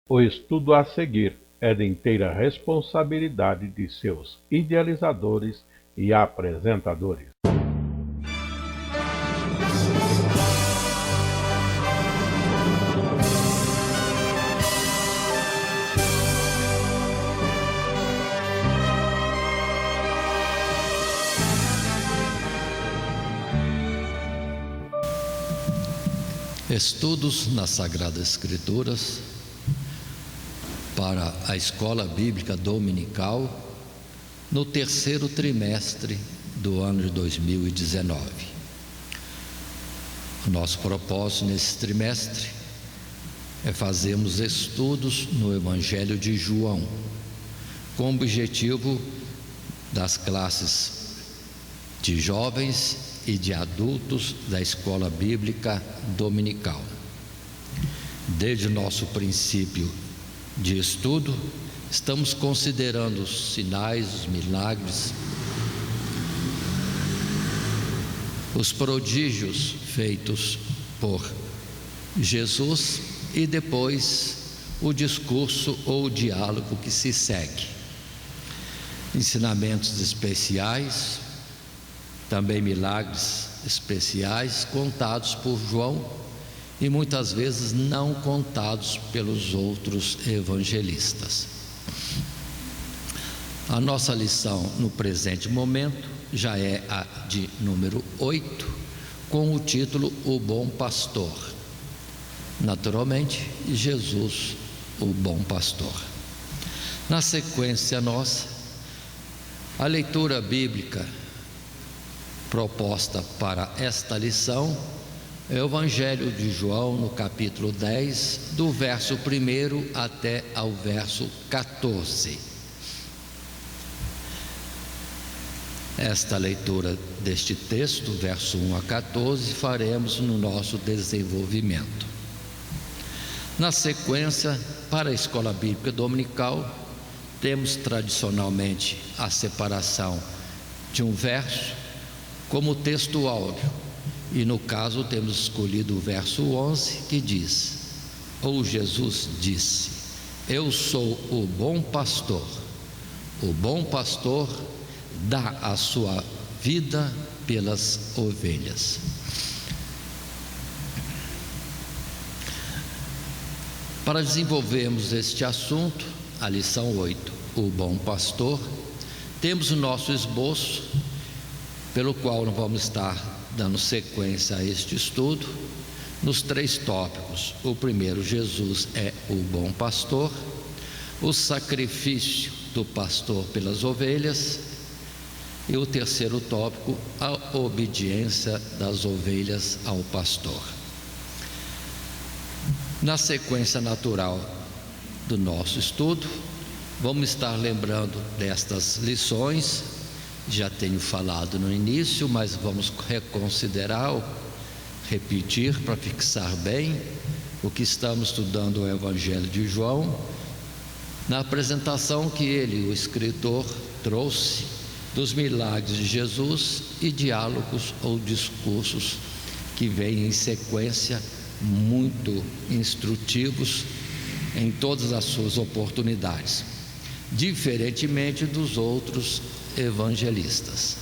O estudo a seguir é de inteira responsabilidade de seus idealizadores e apresentadores. Estudos nas Sagradas Escrituras para a Escola Bíblica Dominical no terceiro trimestre do ano de 2019. O nosso propósito nesse trimestre é fazermos estudos no Evangelho de João, com o objetivo das classes de jovens e de adultos da Escola Bíblica Dominical. Desde o nosso princípio de estudo, estamos considerando os sinais, os milagres, os prodígios feitos por Jesus e depois o discurso ou o diálogo que se segue. Ensinamentos especiais, também milagres especiais contados por João e muitas vezes não contados pelos outros evangelistas. A nossa lição no presente momento já é a de número 8, com o título O Bom Pastor. Naturalmente, Jesus, o Bom Pastor. Na sequência nossa, a leitura bíblica proposta para esta lição é o Evangelho de João, no capítulo 10, do verso 1 até ao verso 14. Esta leitura deste texto, verso 1 a 14, faremos no nosso desenvolvimento. Na sequência, para a Escola Bíblica Dominical, temos tradicionalmente a separação de um verso como texto áureo, e no caso temos escolhido o verso 11, que diz: ou Jesus disse, eu sou o bom pastor dá a sua vida pelas ovelhas. Para desenvolvermos este assunto, a lição 8, o bom pastor, temos o nosso esboço, pelo qual nós vamos estar dando sequência a este estudo, nos 3 tópicos. O primeiro, Jesus é o bom pastor, o sacrifício do pastor pelas ovelhas, e o terceiro tópico, a obediência das ovelhas ao pastor. Na sequência natural do nosso estudo, vamos estar lembrando destas lições. Já tenho falado no início, mas vamos reconsiderar, repetir para fixar bem o que estamos estudando o Evangelho de João, na apresentação que ele, o escritor, trouxe dos milagres de Jesus e diálogos ou discursos que vêm em sequência, muito instrutivos em todas as suas oportunidades, diferentemente dos outros evangelistas.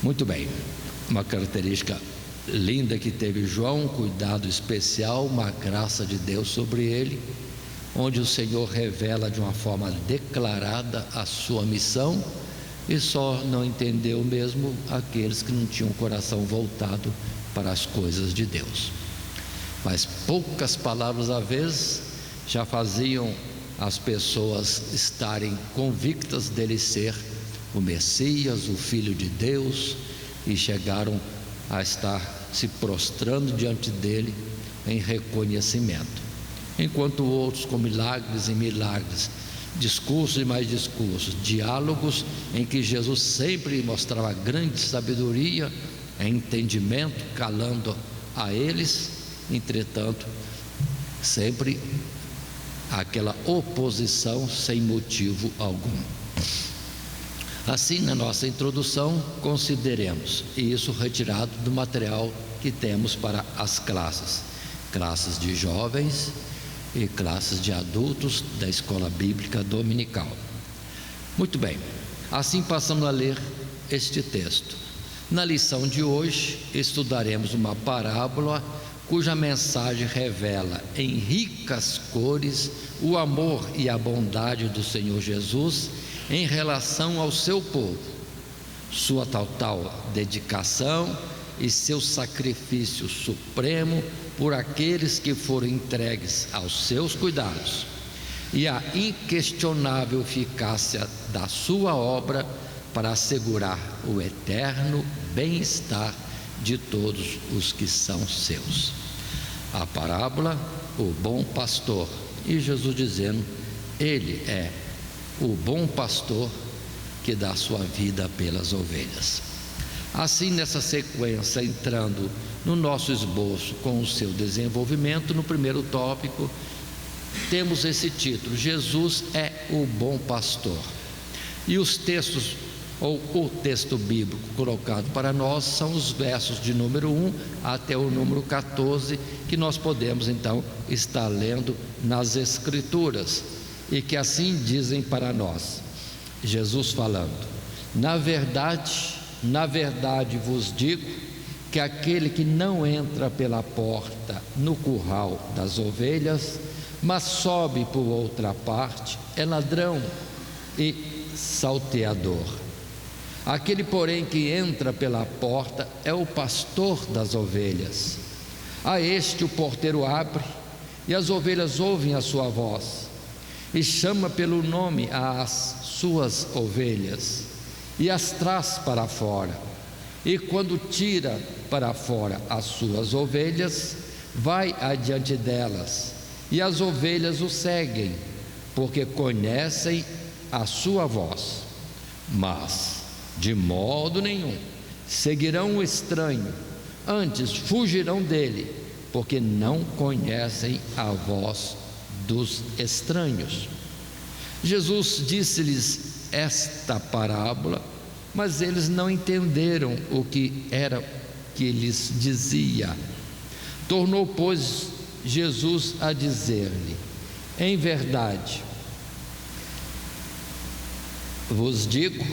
Muito bem, uma característica linda que teve João, um cuidado especial, uma graça de Deus sobre ele, onde o Senhor revela de uma forma declarada a sua missão, e só não entendeu mesmo aqueles que não tinham o coração voltado para as coisas de Deus. Mas poucas palavras à vez já faziam as pessoas estarem convictas dele ser o Messias, o Filho de Deus, e chegaram a estar se prostrando diante dele em reconhecimento. Enquanto outros, com milagres e milagres, discursos e mais discursos, diálogos em que Jesus sempre mostrava grande sabedoria, entendimento, calando a eles, entretanto, sempre aquela oposição sem motivo algum. Assim, na nossa introdução, consideremos, e isso retirado do material que temos para as classes de jovens e classes de adultos da escola bíblica dominical. Muito bem, assim passamos a ler este texto. Na lição de hoje estudaremos uma parábola cuja mensagem revela em ricas cores o amor e a bondade do Senhor Jesus em relação ao seu povo, sua total dedicação e seu sacrifício supremo por aqueles que foram entregues aos seus cuidados, e a inquestionável eficácia da sua obra para assegurar o eterno bem-estar de todos os que são seus. A parábola, o bom pastor, e Jesus dizendo: Ele é o bom pastor que dá sua vida pelas ovelhas. Assim, nessa sequência, entrando no nosso esboço com o seu desenvolvimento, no primeiro tópico, temos esse título: Jesus é o bom pastor. E os textos, ou o texto bíblico colocado para nós, são os versos de número 1 até o número 14, que nós podemos então estar lendo nas Escrituras, e que assim dizem para nós. Jesus falando: na verdade vos digo que aquele que não entra pela porta no curral das ovelhas, mas sobe por outra parte, é ladrão e salteador. Aquele, porém, que entra pela porta é o pastor das ovelhas. A este o porteiro abre, e as ovelhas ouvem a sua voz, e chama pelo nome as suas ovelhas, e as traz para fora. E quando tira para fora as suas ovelhas, vai adiante delas, e as ovelhas o seguem, porque conhecem a sua voz. Mas de modo nenhum seguirão o estranho, antes fugirão dele, porque não conhecem a voz dos estranhos. Jesus disse-lhes esta parábola, mas eles não entenderam o que era que lhes dizia. Tornou, pois, Jesus a dizer-lhe: em verdade vos digo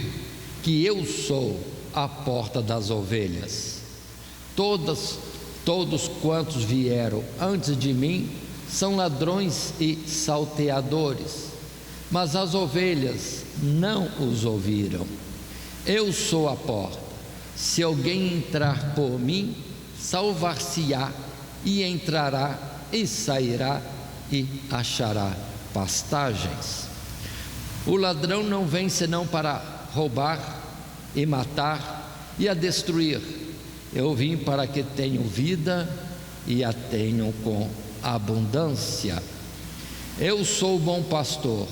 que eu sou a porta das ovelhas. Todos quantos vieram antes de mim são ladrões e salteadores, mas as ovelhas não os ouviram. Eu sou a porta. Se alguém entrar por mim, salvar-se-á, e entrará e sairá e achará pastagens. O ladrão não vem senão para roubar e matar e a destruir. Eu vim para que tenham vida e a tenham com abundância. Eu sou o bom pastor.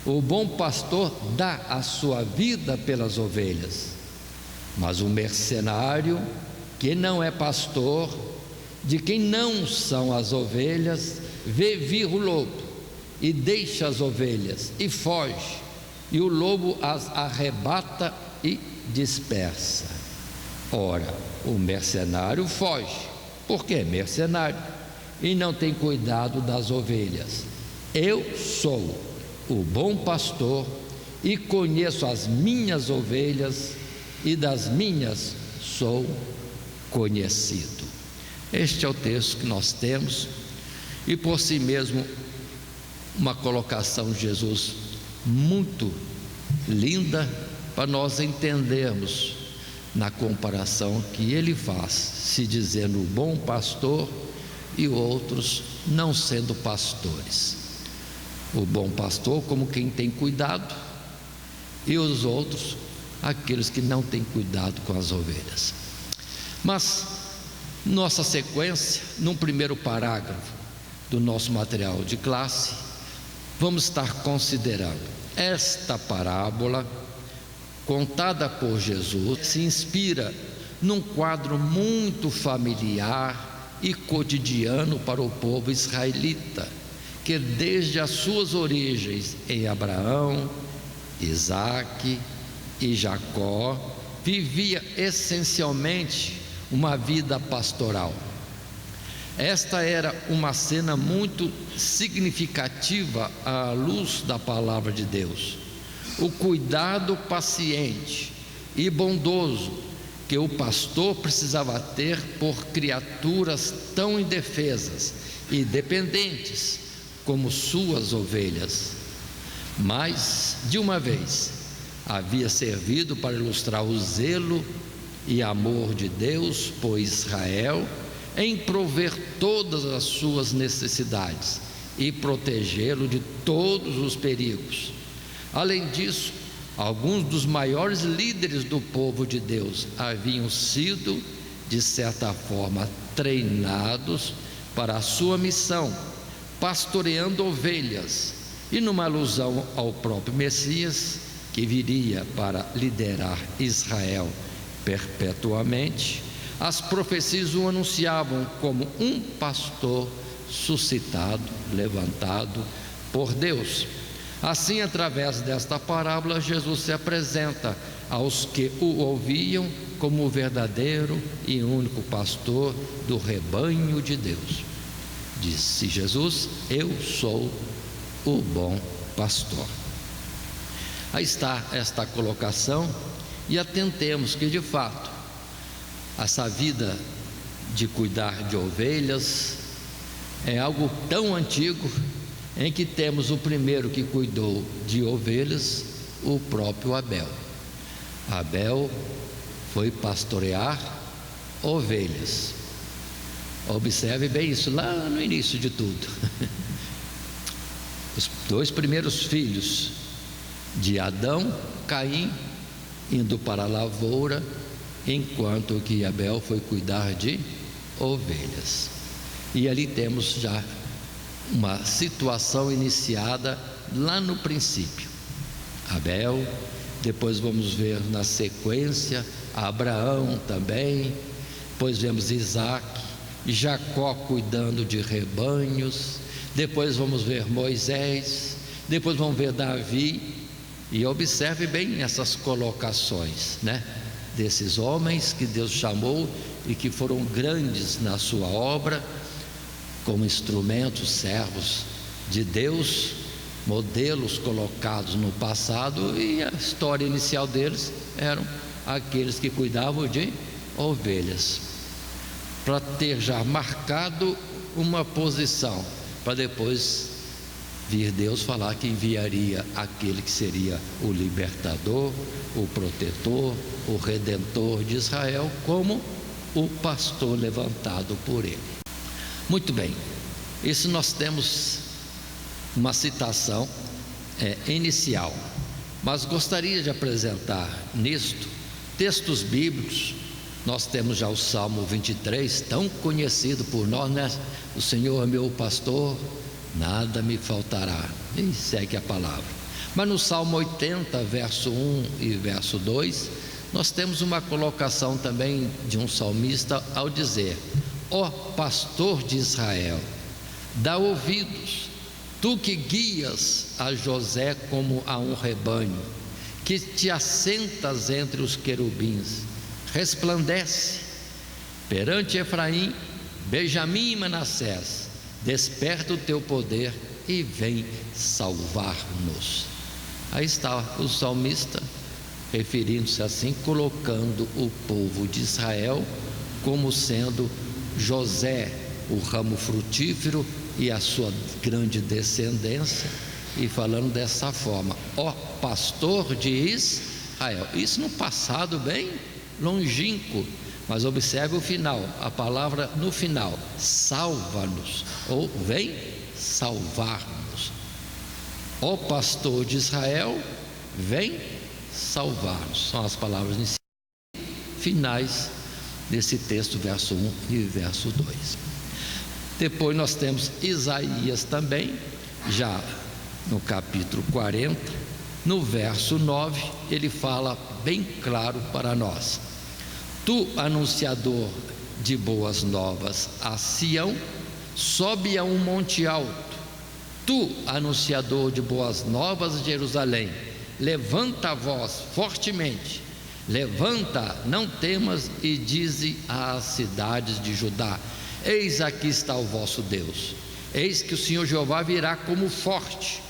O bom pastor dá a sua vida pelas ovelhas. Mas o mercenário, que não é pastor, de quem não são as ovelhas, vê vir o lobo e deixa as ovelhas e foge, e o lobo as arrebata e dispersa. Ora, o mercenário foge, porque é mercenário, e não tem cuidado das ovelhas. Eu sou o bom pastor e conheço as minhas ovelhas, e das minhas sou conhecido. Este é o texto que nós temos, e por si mesmo uma colocação de Jesus muito linda para nós entendermos na comparação que ele faz, se dizendo o bom pastor e outros não sendo pastores. O bom pastor como quem tem cuidado, e os outros aqueles que não têm cuidado com as ovelhas. Mas nossa sequência, num primeiro parágrafo do nosso material de classe, vamos estar considerando esta parábola contada por Jesus. Se inspira num quadro muito familiar e cotidiano para o povo israelita, que desde as suas origens em Abraão, Isaque e Jacó vivia essencialmente uma vida pastoral. Esta era uma cena muito significativa à luz da palavra de Deus. O cuidado paciente e bondoso que o pastor precisava ter por criaturas tão indefesas e dependentes como suas ovelhas. Mas, de uma vez, havia servido para ilustrar o zelo e amor de Deus por Israel em prover todas as suas necessidades e protegê-lo de todos os perigos. Além disso, alguns dos maiores líderes do povo de Deus haviam sido, de certa forma, treinados para a sua missão, pastoreando ovelhas, e numa alusão ao próprio Messias, que viria para liderar Israel perpetuamente, as profecias o anunciavam como um pastor suscitado, levantado por Deus. Assim, através desta parábola, Jesus se apresenta aos que o ouviam como o verdadeiro e único pastor do rebanho de Deus. Disse Jesus: eu sou o bom pastor. Aí está esta colocação, e atentemos que, de fato, essa vida de cuidar de ovelhas é algo tão antigo, em que temos o primeiro que cuidou de ovelhas, o próprio Abel. Abel foi pastorear ovelhas. Observe bem isso lá no início de tudo. Os dois primeiros filhos de Adão, Caim, indo para a lavoura, enquanto que Abel foi cuidar de ovelhas. E ali temos já uma situação iniciada lá no princípio. Abel, depois vamos ver na sequência Abraão também, depois vemos Isaac, Jacó cuidando de rebanhos, depois vamos ver Moisés, depois vamos ver Davi. E observe bem essas colocações, né? Desses homens que Deus chamou e que foram grandes na sua obra, como instrumentos, servos de Deus, modelos colocados no passado, e a história inicial deles eram aqueles que cuidavam de ovelhas, para ter já marcado uma posição, para depois vir Deus falar que enviaria aquele que seria o libertador, o protetor, o redentor de Israel, como o pastor levantado por ele. Muito bem, isso nós temos uma citação inicial, mas gostaria de apresentar nisto textos bíblicos. Nós temos já o Salmo 23, tão conhecido por nós, né? O Senhor é meu pastor, nada me faltará, e segue a palavra. Mas no Salmo 80, verso 1 e verso 2, nós temos uma colocação também de um salmista ao dizer: ó pastor de Israel, dá ouvidos, tu que guias a José como a um rebanho, que te assentas entre os querubins, resplandece perante Efraim, Benjamim e Manassés, desperta o teu poder e vem salvar-nos. Aí está o salmista referindo-se assim, colocando o povo de Israel como sendo José, o ramo frutífero e a sua grande descendência, e falando dessa forma: ó pastor de Israel. Isso no passado bem longínquo, mas observe o final, a palavra no final: salva-nos, ou vem salvar-nos. Ó pastor de Israel, vem salvar-nos. São as palavras finais desse texto, verso 1 e verso 2. Depois nós temos Isaías também, já no capítulo 40, no verso 9, ele fala bem claro para nós: tu, anunciador de boas novas a Sião, sobe a um monte alto. Tu, anunciador de boas novas a Jerusalém, levanta a voz fortemente, levanta, não temas, e dize às cidades de Judá: Eis aqui está o vosso Deus. Eis que o Senhor Jeová virá como forte,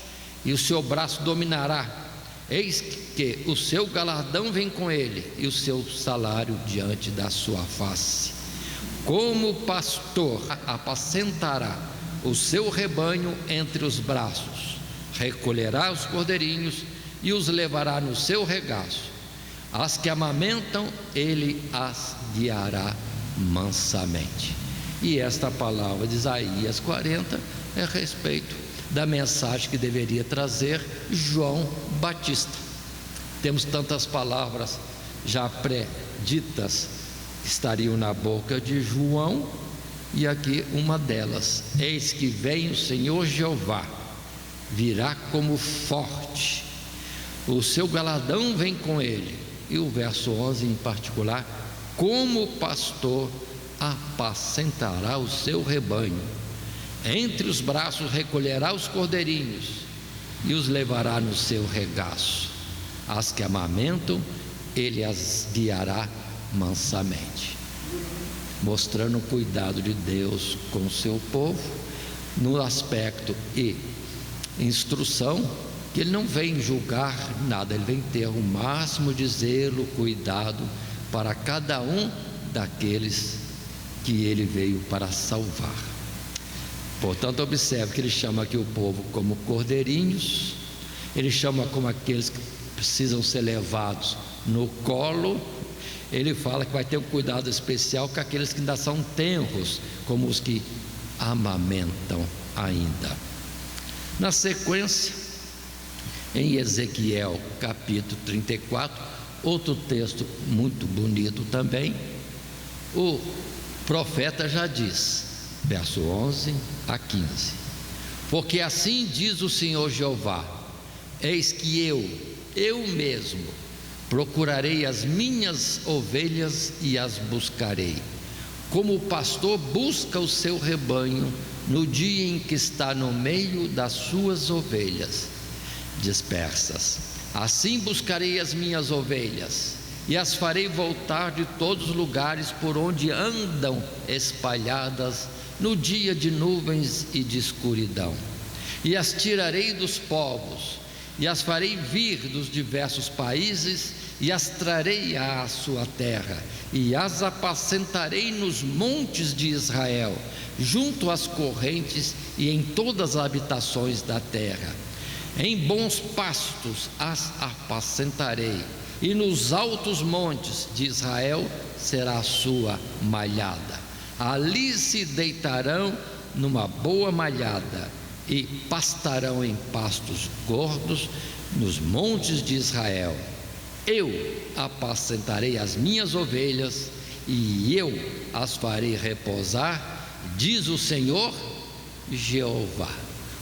e o seu braço dominará. Eis que o seu galardão vem com ele, e o seu salário diante da sua face. Como pastor apacentará o seu rebanho entre os braços, recolherá os cordeirinhos e os levará no seu regaço. As que amamentam, ele as guiará mansamente. E esta palavra de Isaías 40 é a respeito da mensagem que deveria trazer João Batista. Temos tantas palavras já preditas que estariam na boca de João, e aqui uma delas: eis que vem o Senhor Jeová, virá como forte, o seu galardão vem com ele. E o verso 11 em particular: como pastor apacentará o seu rebanho, entre os braços recolherá os cordeirinhos e os levará no seu regaço. As que amamentam, ele as guiará mansamente, mostrando o cuidado de Deus com o seu povo, no aspecto e instrução, que ele não vem julgar nada, ele vem ter o máximo de zelo, cuidado para cada um daqueles que ele veio para salvar. Portanto, observe que ele chama aqui o povo como cordeirinhos, ele chama como aqueles que precisam ser levados no colo. Ele fala que vai ter um cuidado especial com aqueles que ainda são tenros, como os que amamentam ainda. Na sequência, em Ezequiel capítulo 34, outro texto muito bonito também, o profeta já diz, verso 11 a 15: porque assim diz o Senhor Jeová, eis que eu mesmo procurarei as minhas ovelhas e as buscarei, como o pastor busca o seu rebanho no dia em que está no meio das suas ovelhas dispersas. Assim buscarei as minhas ovelhas e as farei voltar de todos os lugares por onde andam espalhadas no dia de nuvens e de escuridão, e as tirarei dos povos, e as farei vir dos diversos países, e as trarei à sua terra, e as apacentarei nos montes de Israel, junto às correntes e em todas as habitações da terra. Em bons pastos as apacentarei, e nos altos montes de Israel será a sua malhada. Ali se deitarão numa boa malhada, e pastarão em pastos gordos nos montes de Israel. Eu apacentarei as minhas ovelhas, e eu as farei repousar, diz o Senhor Jeová.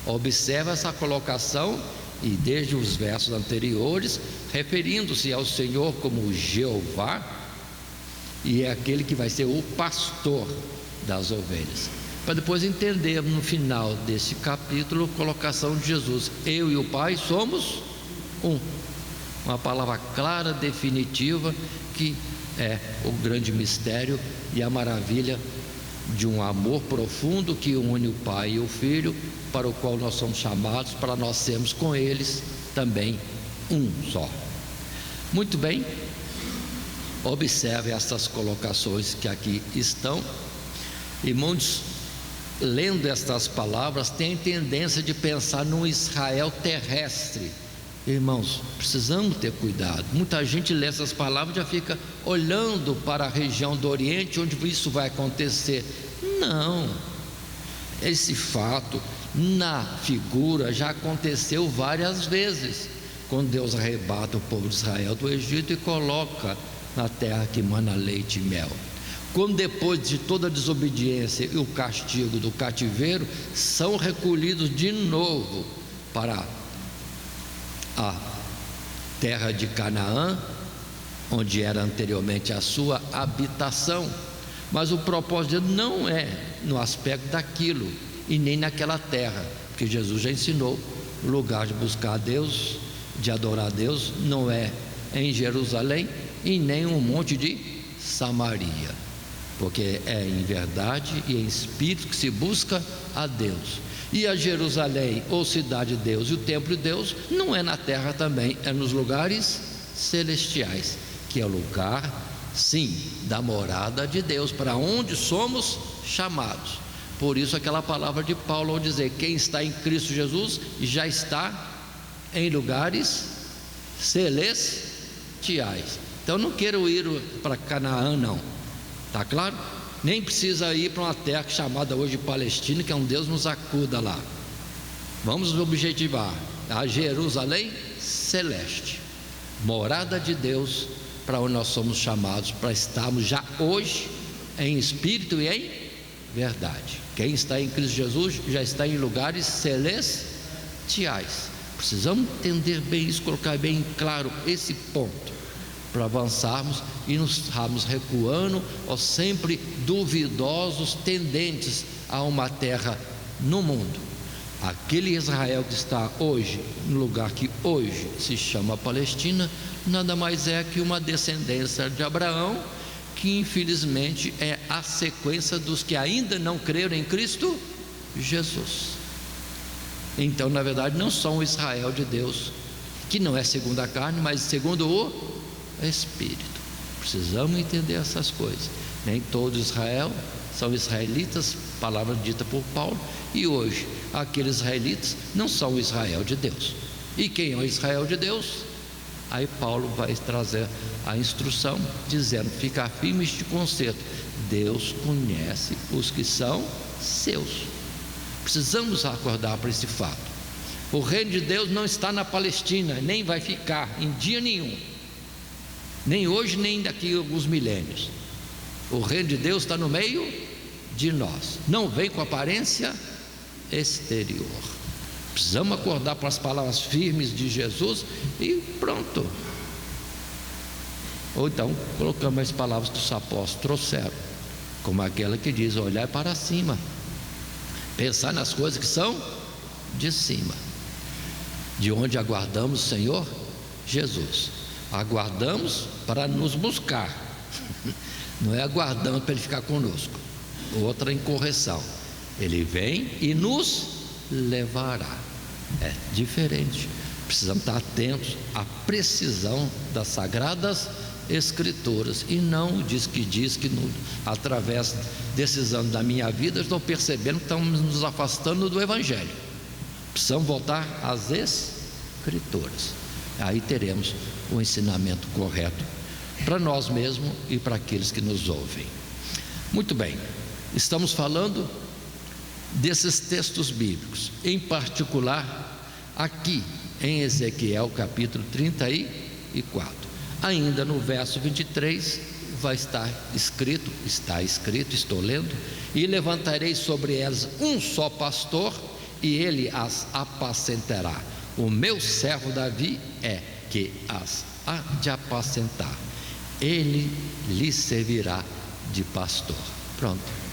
Observa essa colocação, e desde os versos anteriores, referindo-se ao Senhor como Jeová, e é aquele que vai ser o pastor das ovelhas. Para depois entender no final desse capítulo a colocação de Jesus: eu e o Pai somos um. Uma palavra clara, definitiva, que é o grande mistério e a maravilha de um amor profundo que une o Pai e o Filho, para o qual nós somos chamados, para nós sermos com eles também um só. Muito bem, observe essas colocações que aqui estão, e muitos, lendo estas palavras, têm tendência de pensar num Israel terrestre. Irmãos, precisamos ter cuidado. Muita gente lê essas palavras e já fica olhando para a região do Oriente, onde isso vai acontecer. Não, esse fato na figura já aconteceu várias vezes, quando Deus arrebata o povo de Israel do Egito e coloca na terra que mana leite e mel. Quando depois de toda a desobediência e o castigo do cativeiro, são recolhidos de novo para a terra de Canaã, onde era anteriormente a sua habitação. Mas o propósito não é no aspecto daquilo e nem naquela terra, porque Jesus já ensinou: o lugar de buscar a Deus, de adorar a Deus, não é em Jerusalém e nem um monte de Samaria. porque é em verdade e em espírito que se busca a Deus. E a Jerusalém, ou cidade de Deus, e o templo de Deus, não é na terra também, é nos lugares celestiais, que é o lugar, sim, da morada de Deus, para onde somos chamados. Por isso aquela palavra de Paulo ao dizer: quem está em Cristo Jesus já está em lugares celestiais. Então não quero ir para Canaã, não, está claro? Nem precisa ir para uma terra chamada hoje Palestina, que é um Deus nos acuda lá. Vamos objetivar a Jerusalém celeste, morada de Deus, para onde nós somos chamados, para estarmos já hoje em espírito e em verdade. Quem está em Cristo Jesus já está em lugares celestiais. Precisamos entender bem isso, colocar bem claro esse ponto, para avançarmos e não estarmos recuando ou sempre duvidosos, tendentes a uma terra no mundo. Aquele Israel que está hoje no lugar que hoje se chama Palestina, nada mais é que uma descendência de Abraão, que infelizmente é a sequência dos que ainda não creram em Cristo Jesus. Então, na verdade, não são o Israel de Deus, que não é segundo a carne, mas segundo o Espírito. Precisamos entender essas coisas. Nem todo Israel são israelitas, palavra dita por Paulo, e hoje aqueles israelitas não são o Israel de Deus. E quem é o Israel de Deus? Aí Paulo vai trazer a instrução, dizendo: ficar firmes de conserto. Deus conhece os que são seus. Precisamos acordar para esse fato. O reino de Deus não está na Palestina, nem vai ficar em dia nenhum, nem hoje, nem daqui a alguns milênios. O reino de Deus está no meio de nós, não vem com aparência exterior. Precisamos acordar para as palavras firmes de Jesus e pronto. Ou então colocamos as palavras que os apóstolos trouxeram, como aquela que diz: olhar para cima, pensar nas coisas que são de cima, de onde aguardamos o Senhor Jesus. Aguardamos para nos buscar, não é aguardando para Ele ficar conosco. Outra incorreção: Ele vem e nos levará. É diferente. Precisamos estar atentos à precisão das Sagradas Escrituras, e não diz que através desses anos da minha vida, estou percebendo que estamos nos afastando do Evangelho. Precisamos voltar às Escrituras. Aí teremos o ensinamento correto para nós mesmos e para aqueles que nos ouvem. Muito bem, estamos falando desses textos bíblicos, em particular aqui em Ezequiel capítulo 34. Ainda no verso 23 vai estar escrito, estou lendo: e levantarei sobre elas um só pastor, e ele as apacentará. O meu servo Davi é que as há de apacentar, ele lhe servirá de pastor. Pronto.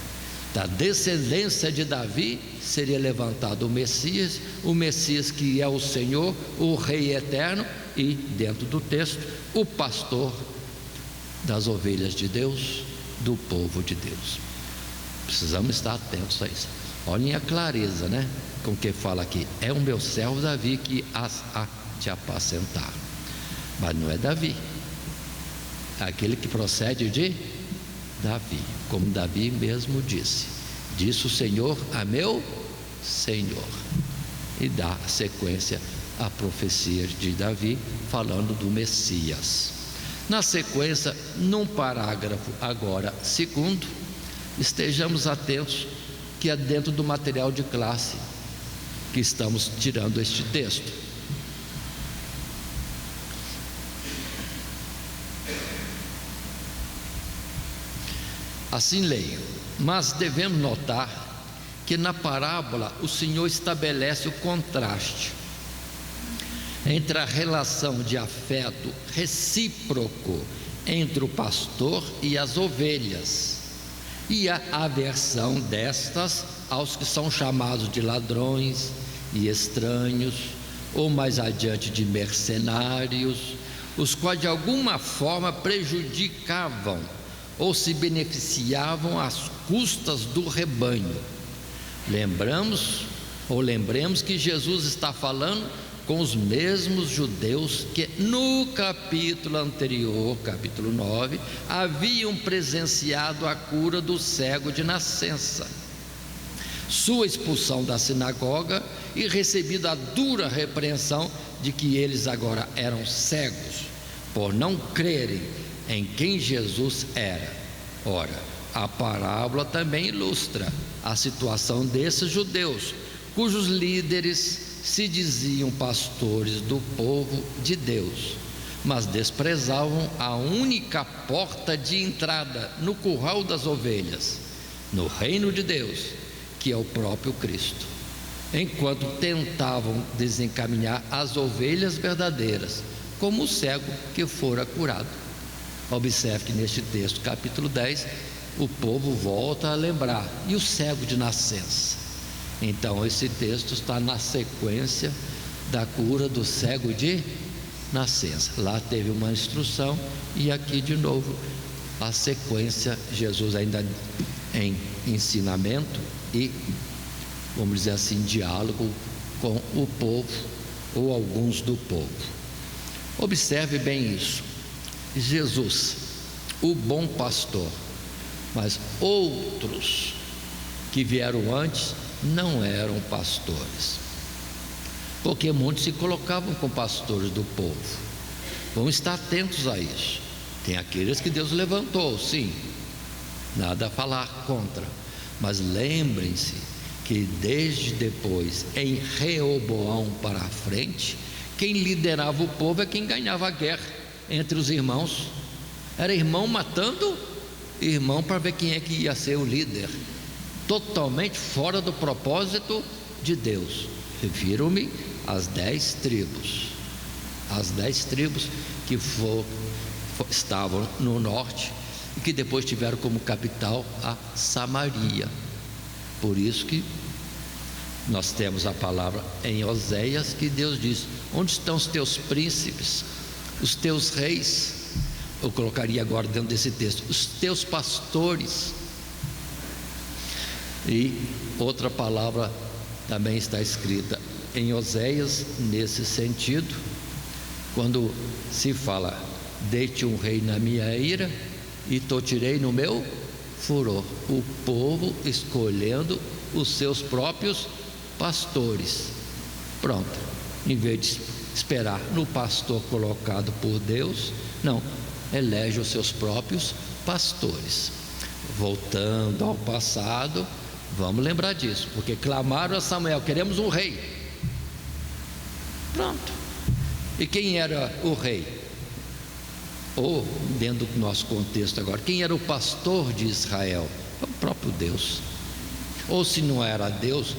Da descendência de Davi seria levantado o Messias que é o Senhor, o Rei eterno, e dentro do texto, o pastor das ovelhas de Deus, do povo de Deus. Precisamos estar atentos a isso. Olhem a clareza, né? Com que fala aqui: é o meu servo Davi que as há de apacentar. Mas não é Davi, é aquele que procede de Davi, como Davi mesmo disse: disse o Senhor a meu Senhor. E dá sequência à profecia de Davi, falando do Messias. Na sequência, num parágrafo agora segundo, estejamos atentos que é dentro do material de classe que estamos tirando este texto. Assim leio: mas devemos notar que na parábola o Senhor estabelece o contraste entre a relação de afeto recíproco entre o pastor e as ovelhas, e a aversão destas aos que são chamados de ladrões e estranhos, ou mais adiante de mercenários, os quais de alguma forma prejudicavam ou se beneficiavam às custas do rebanho. Lembremos que Jesus está falando com os mesmos judeus que no capítulo anterior, capítulo 9, haviam presenciado a cura do cego de nascença, sua expulsão da sinagoga e recebido a dura repreensão de que eles agora eram cegos, por não crerem em quem Jesus era. Ora, a parábola também ilustra a situação desses judeus, cujos líderes se diziam pastores do povo de Deus, mas desprezavam a única porta de entrada no curral das ovelhas, no reino de Deus, que é o próprio Cristo, enquanto tentavam desencaminhar as ovelhas verdadeiras, como o cego que fora curado. Observe que neste texto, capítulo 10, o povo volta a lembrar, e o cego de nascença? Então esse texto está na sequência da cura do cego de nascença. Lá teve uma instrução, e aqui de novo a sequência, Jesus ainda em ensinamento e, vamos dizer assim, diálogo com o povo, ou alguns do povo. Observe bem isso. Jesus, o bom pastor, mas outros que vieram antes não eram pastores, porque muitos se colocavam como pastores do povo. Vamos estar atentos a isso. Tem aqueles que Deus levantou, sim, nada a falar contra, mas lembrem-se que desde depois, em Reoboão para a frente, quem liderava o povo é quem ganhava a guerra entre os irmãos. Era irmão matando irmão para ver quem é que ia ser o líder, totalmente fora do propósito de Deus. Refiro-me às 10 tribos, as 10 tribos que estavam no norte e que depois tiveram como capital a Samaria. Por isso que nós temos a palavra em Oséias que Deus diz: onde estão os teus príncipes, os teus reis? Eu colocaria agora dentro desse texto, os teus pastores. E outra palavra também está escrita em Oséias nesse sentido, quando se fala: dei-te um rei na minha ira e te tirei no meu furor. O povo escolhendo os seus próprios pastores. Pronto, em vez de esperar no pastor colocado por Deus, não, elege os seus próprios pastores. Voltando ao passado, vamos lembrar disso, porque clamaram a Samuel: queremos um rei. Pronto. E quem era o rei? Ou, dentro do nosso contexto agora, quem era o pastor de Israel? O próprio Deus. Ou se não era Deus,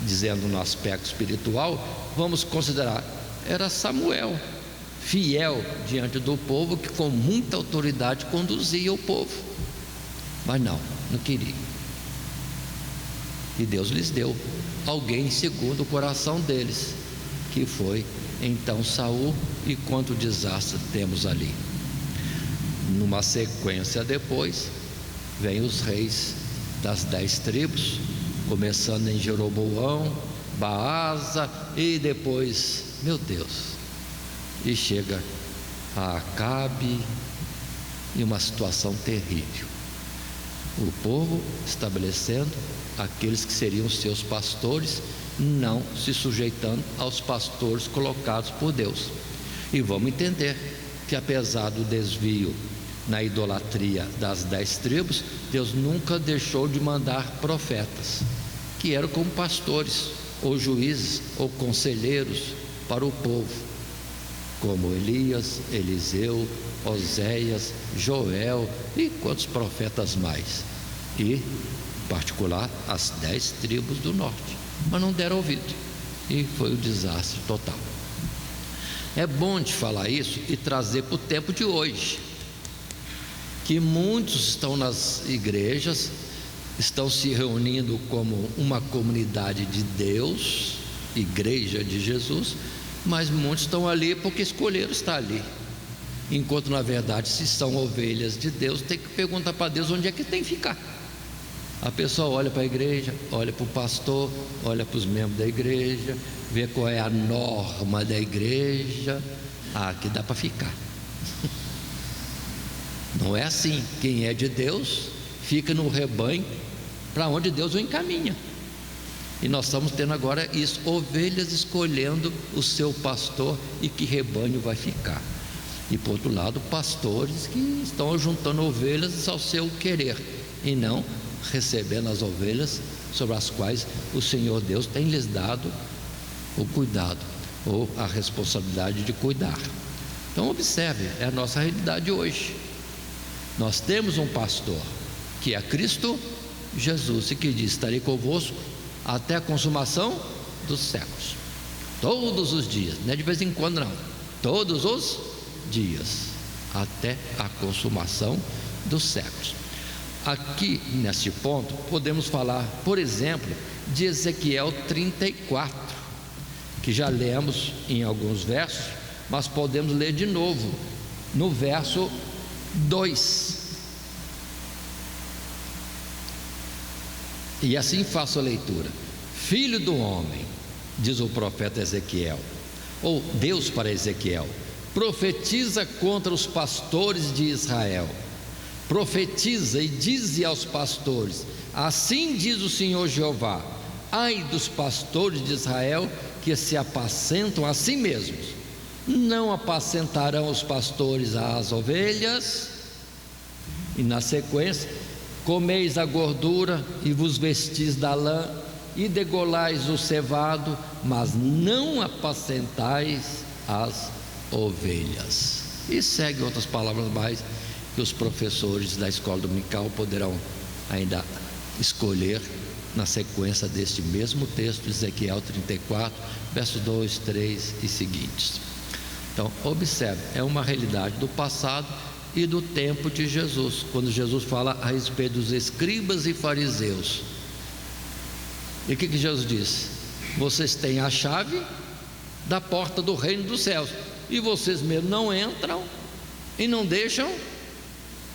dizendo no aspecto espiritual, vamos considerar, era Samuel, fiel diante do povo, que com muita autoridade conduzia o povo. Mas não queria. E Deus lhes deu alguém segundo o coração deles, que foi então Saul. E quanto desastre temos ali. Numa sequência depois, vem os reis das 10 tribos, começando em Jeroboão, Baasa, e depois, meu Deus, e chega a Acabe, e uma situação terrível. O povo estabelecendo aqueles que seriam seus pastores, não se sujeitando aos pastores colocados por Deus. E vamos entender que, apesar do desvio na idolatria das 10 tribos, Deus nunca deixou de mandar profetas, que eram como pastores, ou juízes, ou conselheiros para o povo, como Elias, Eliseu, Oséias, Joel e quantos profetas mais, e em particular as 10 tribos do norte. Mas não deram ouvido, e foi um desastre total. É bom de falar isso e trazer para o tempo de hoje, que muitos estão nas igrejas, estão se reunindo como uma comunidade de Deus, igreja de Jesus, mas muitos estão ali porque escolheram estar ali. enquanto na verdade, se são ovelhas de Deus, tem que perguntar para Deus onde é que tem que ficar. A pessoa olha para a igreja, olha para o pastor, olha para os membros da igreja, vê qual é a norma da igreja. Aqui dá para ficar. Não é assim. Quem é de Deus fica no rebanho para onde Deus o encaminha. E nós estamos tendo agora isso, ovelhas escolhendo o seu pastor e que rebanho vai ficar. E por outro lado, pastores que estão juntando ovelhas ao seu querer e não recebendo as ovelhas sobre as quais o Senhor Deus tem lhes dado o cuidado ou a responsabilidade de cuidar. Então observe, é a nossa realidade hoje. Nós temos um pastor que é Cristo Jesus e que diz: estarei convosco até a consumação dos séculos. Todos os dias, não é de vez em quando não, todos os dias, até a consumação dos séculos. Aqui neste ponto podemos falar, por exemplo, de Ezequiel 34, que já lemos em alguns versos, mas podemos ler de novo no verso 2. E assim faço a leitura: filho do homem, diz o profeta Ezequiel, ou Deus para Ezequiel, profetiza contra os pastores de Israel. Profetiza e dize aos pastores: assim diz o Senhor Jeová, ai dos pastores de Israel que se apacentam a si mesmos. Não apacentarão os pastores as ovelhas? E na sequência: comeis a gordura e vos vestis da lã e degolais o cevado, mas não apacentais as ovelhas. E segue outras palavras mais que os professores da escola dominical poderão ainda escolher na sequência deste mesmo texto, Ezequiel 34, versos 2, 3 e seguintes. Então observe, é uma realidade do passado e do tempo de Jesus, quando Jesus fala a respeito dos escribas e fariseus. E o que Jesus disse? Vocês têm a chave da porta do reino dos céus e vocês mesmos não entram e não deixam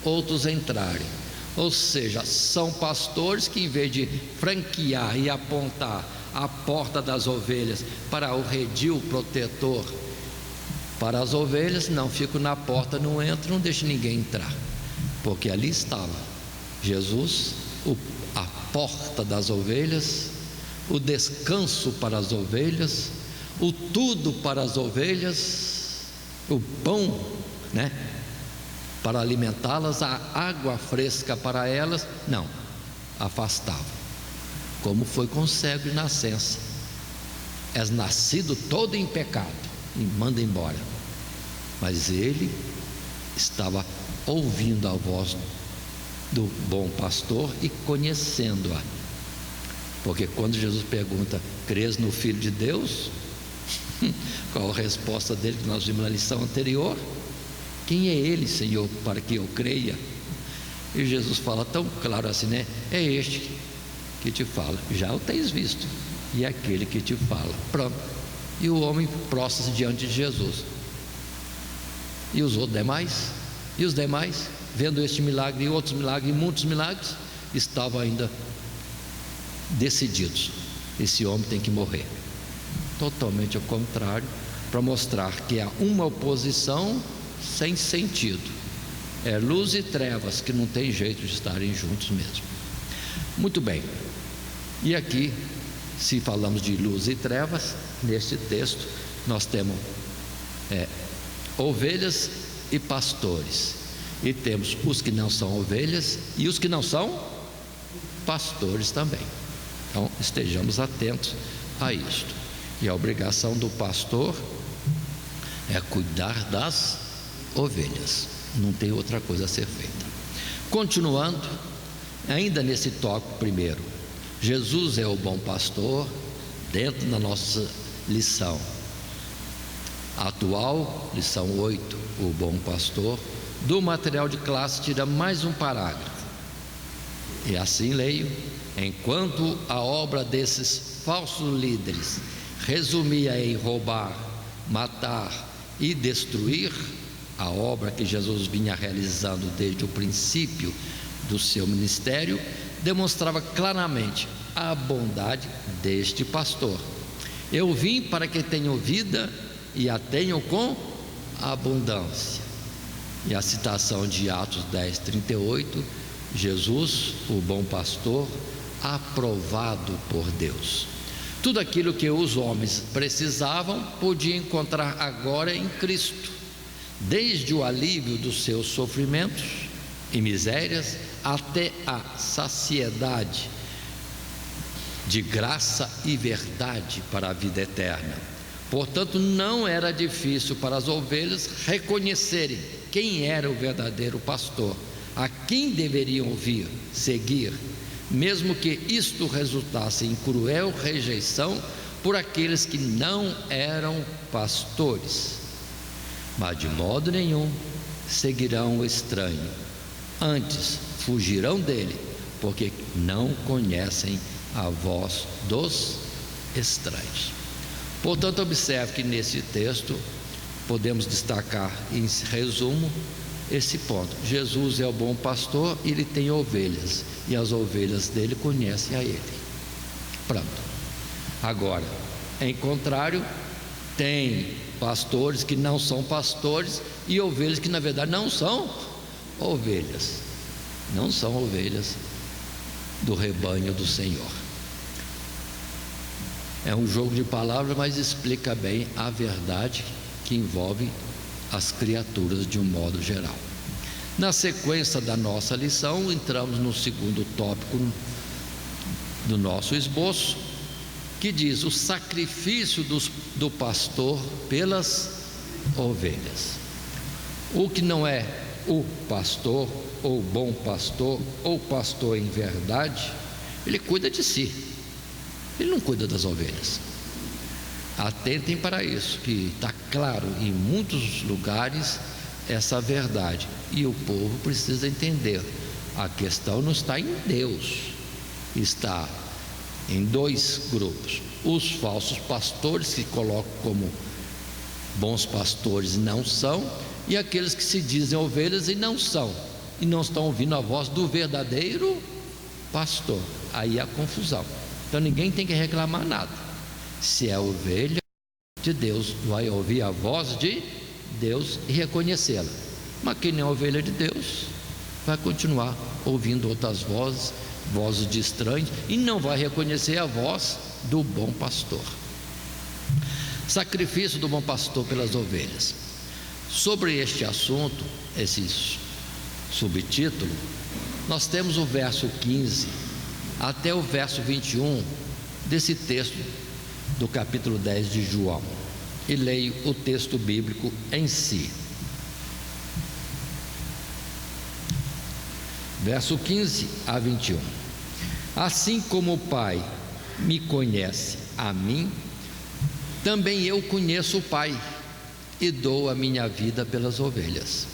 outros entrarem. Ou seja, são pastores que, em vez de franquear e apontar a porta das ovelhas para o redil protetor para as ovelhas, não, ficam na porta, não entram, não deixam ninguém entrar, porque ali estava Jesus, a porta das ovelhas, o descanso para as ovelhas, o tudo para as ovelhas, o pão, né, para alimentá-las, a água fresca para elas. Não, afastava, como foi com o cego de nascença: és nascido todo em pecado, e manda embora. Mas ele estava ouvindo a voz do bom pastor e conhecendo-a, porque quando Jesus pergunta: crês no Filho de Deus? Qual a resposta dele que nós vimos na lição anterior? Quem é ele, Senhor, para que eu creia? E Jesus fala tão claro assim, né? É este que te fala, já o tens visto, e é aquele que te fala. Pronto. E o homem prostra-se diante de Jesus. E os outros demais? E os demais, vendo este milagre e outros milagres e muitos milagres, estavam ainda decididos: esse homem tem que morrer. Totalmente ao contrário, para mostrar que há uma oposição sem sentido. É luz e trevas que não tem jeito de estarem juntos mesmo. Muito bem. E aqui, se falamos de luz e trevas, neste texto nós temos ovelhas e pastores, e temos os que não são ovelhas e os que não são pastores também. Então estejamos atentos a isto. E a obrigação do pastor é cuidar das ovelhas, não tem outra coisa a ser feita. Continuando, ainda nesse tópico primeiro, Jesus é o bom pastor, dentro da nossa lição atual, lição 8, o bom pastor, do material de classe tira mais um parágrafo, e assim leio: enquanto a obra desses falsos líderes resumia em roubar, matar e destruir, a obra que Jesus vinha realizando desde o princípio do seu ministério, demonstrava claramente a bondade deste pastor. Eu vim para que tenham vida e a tenham com abundância. E a citação de Atos 10:38, Jesus, o bom pastor, aprovado por Deus. Tudo aquilo que os homens precisavam podia encontrar agora em Cristo, desde o alívio dos seus sofrimentos e misérias até a saciedade de graça e verdade para a vida eterna. Portanto, não era difícil para as ovelhas reconhecerem quem era o verdadeiro pastor, a quem deveriam ouvir, seguir, mesmo que isto resultasse em cruel rejeição por aqueles que não eram pastores. Mas de modo nenhum seguirão o estranho, antes fugirão dele, porque não conhecem a voz dos estranhos. Portanto, observe que nesse texto podemos destacar em resumo esse ponto: Jesus é o bom pastor e ele tem ovelhas, e as ovelhas dele conhecem a ele. Pronto. Agora, em contrário, tem pastores que não são pastores e ovelhas que na verdade não são ovelhas, não são ovelhas do rebanho do Senhor. É um jogo de palavras, mas explica bem a verdade que envolve as criaturas de um modo geral. Na sequência da nossa lição, entramos no segundo tópico do nosso esboço, que diz o sacrifício do pastor pelas ovelhas. O que não é o pastor, ou bom pastor, ou pastor em verdade, ele cuida de si, ele não cuida das ovelhas. Atentem para isso, que está claro em muitos lugares essa verdade, e o povo precisa entender. A questão não está em Deus, está em dois grupos: os falsos pastores, que colocam como bons pastores e não são, e aqueles que se dizem ovelhas e não são, e não estão ouvindo a voz do verdadeiro pastor. Aí a confusão. Então ninguém tem que reclamar nada. Se é ovelha de Deus, vai ouvir a voz de Deus e reconhecê-la. Mas quem não é ovelha de Deus, vai continuar ouvindo outras vozes, vozes de estranhos, e não vai reconhecer a voz do bom pastor. Sacrifício do bom pastor pelas ovelhas. Sobre este assunto, esse subtítulo, nós temos o verso 15 até o verso 21 desse texto do capítulo 10 de João, e leio o texto bíblico em si. Verso 15 a 21. Assim como o Pai me conhece a mim, também eu conheço o Pai, e dou a minha vida pelas ovelhas.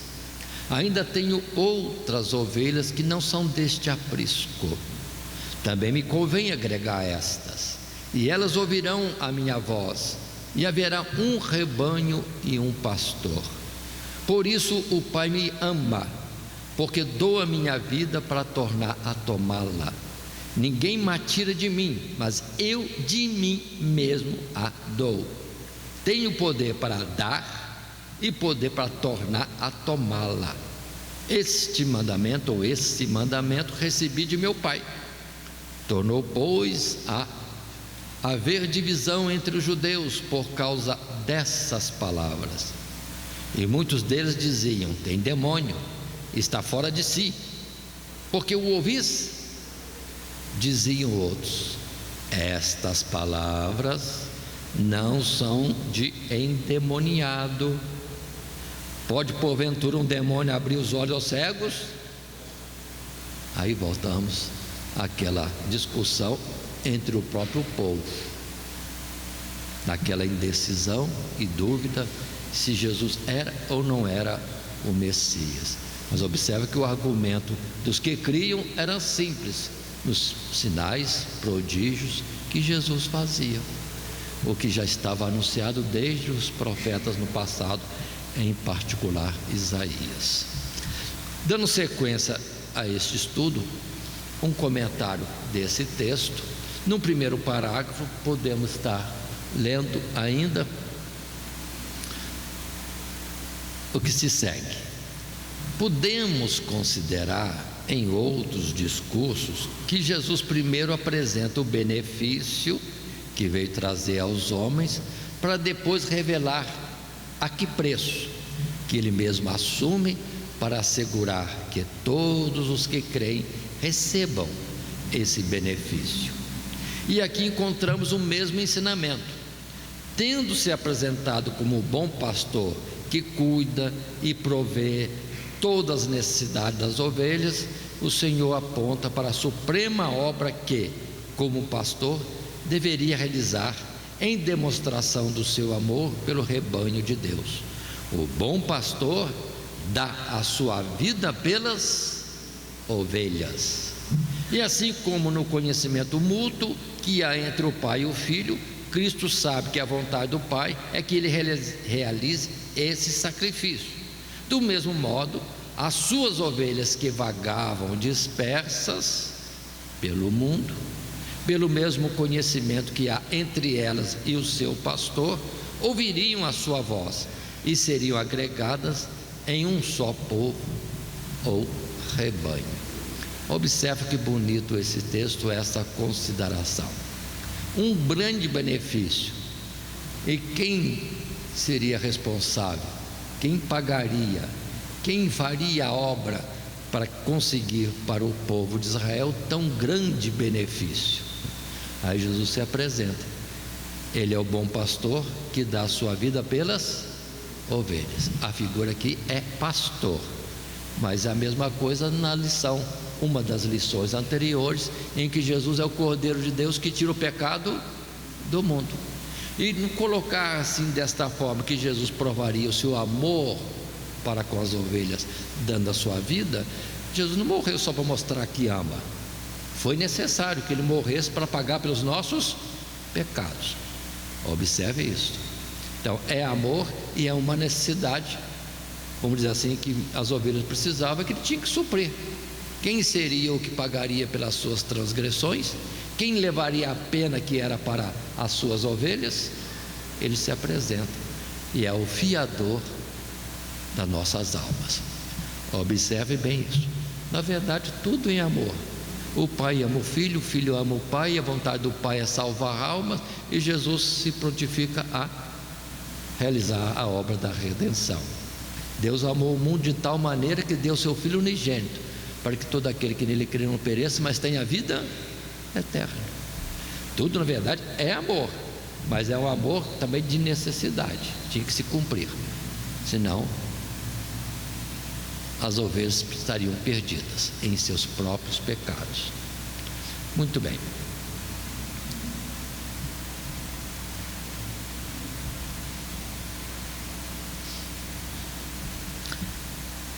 Ainda tenho outras ovelhas que não são deste aprisco. Também me convém agregar estas, e elas ouvirão a minha voz, e haverá um rebanho e um pastor. Por isso o Pai me ama, porque dou a minha vida para tornar a tomá-la. Ninguém me tira de mim, mas eu de mim mesmo a dou. Tenho poder para dar e poder para tornar a tomá-la. Esse mandamento recebi de meu Pai. Tornou, pois, a haver divisão entre os judeus por causa dessas palavras. E muitos deles diziam: tem demônio, está fora de si. Porque o ouvis? Diziam outros: estas palavras não são de endemoniado. Pode porventura um demônio abrir os olhos aos cegos? Aí voltamos àquela discussão entre o próprio povo, naquela indecisão e dúvida se Jesus era ou não era o Messias. Mas observe que o argumento dos que criam era simples: nos sinais, prodígios que Jesus fazia, o que já estava anunciado desde os profetas no passado, em particular Isaías. Dando sequência a este estudo, um comentário desse texto. No primeiro parágrafo, podemos estar lendo ainda o que se segue. Podemos considerar em outros discursos que Jesus primeiro apresenta o benefício que veio trazer aos homens, para depois revelar a que preço que ele mesmo assume para assegurar que todos os que creem recebam esse benefício. E aqui encontramos o mesmo ensinamento. Tendo se apresentado como o bom pastor que cuida e provê todas as necessidades das ovelhas, o Senhor aponta para a suprema obra que, como pastor, deveria realizar em demonstração do seu amor pelo rebanho de Deus. O bom pastor dá a sua vida pelas ovelhas. E assim como no conhecimento mútuo que há entre o Pai e o Filho, Cristo sabe que a vontade do Pai é que ele realize esse sacrifício. Do mesmo modo, as suas ovelhas que vagavam dispersas pelo mundo, pelo mesmo conhecimento que há entre elas e o seu pastor, ouviriam a sua voz e seriam agregadas em um só povo ou rebanho. Observe que bonito esse texto, essa consideração. Um grande benefício. E quem seria responsável? Quem pagaria? Quem faria a obra para conseguir para o povo de Israel tão grande benefício? Aí Jesus se apresenta. Ele é o bom pastor que dá a sua vida pelas ovelhas. A figura aqui é pastor, mas é a mesma coisa na lição, uma das lições anteriores, em que Jesus é o Cordeiro de Deus que tira o pecado do mundo. E não colocar assim desta forma, que Jesus provaria o seu amor para com as ovelhas, dando a sua vida. Jesus não morreu só para mostrar que ama. Foi necessário que ele morresse para pagar pelos nossos pecados. Observe isso. Então é amor e é uma necessidade, vamos dizer assim, que as ovelhas precisavam, que ele tinha que suprir. Quem seria o que pagaria pelas suas transgressões? Quem levaria a pena que era para as suas ovelhas? Ele se apresenta e é o fiador das nossas almas. Observe bem isso. Na verdade, tudo em amor. O Pai ama o Filho ama o Pai, a vontade do Pai é salvar almas, e Jesus se prontifica a realizar a obra da redenção. Deus amou o mundo de tal maneira que deu seu Filho unigênito, para que todo aquele que nele crê não pereça, mas tenha vida eterna. Tudo, na verdade, é amor, mas é um amor também de necessidade, tinha que se cumprir, senão as ovelhas estariam perdidas em seus próprios pecados. Muito bem.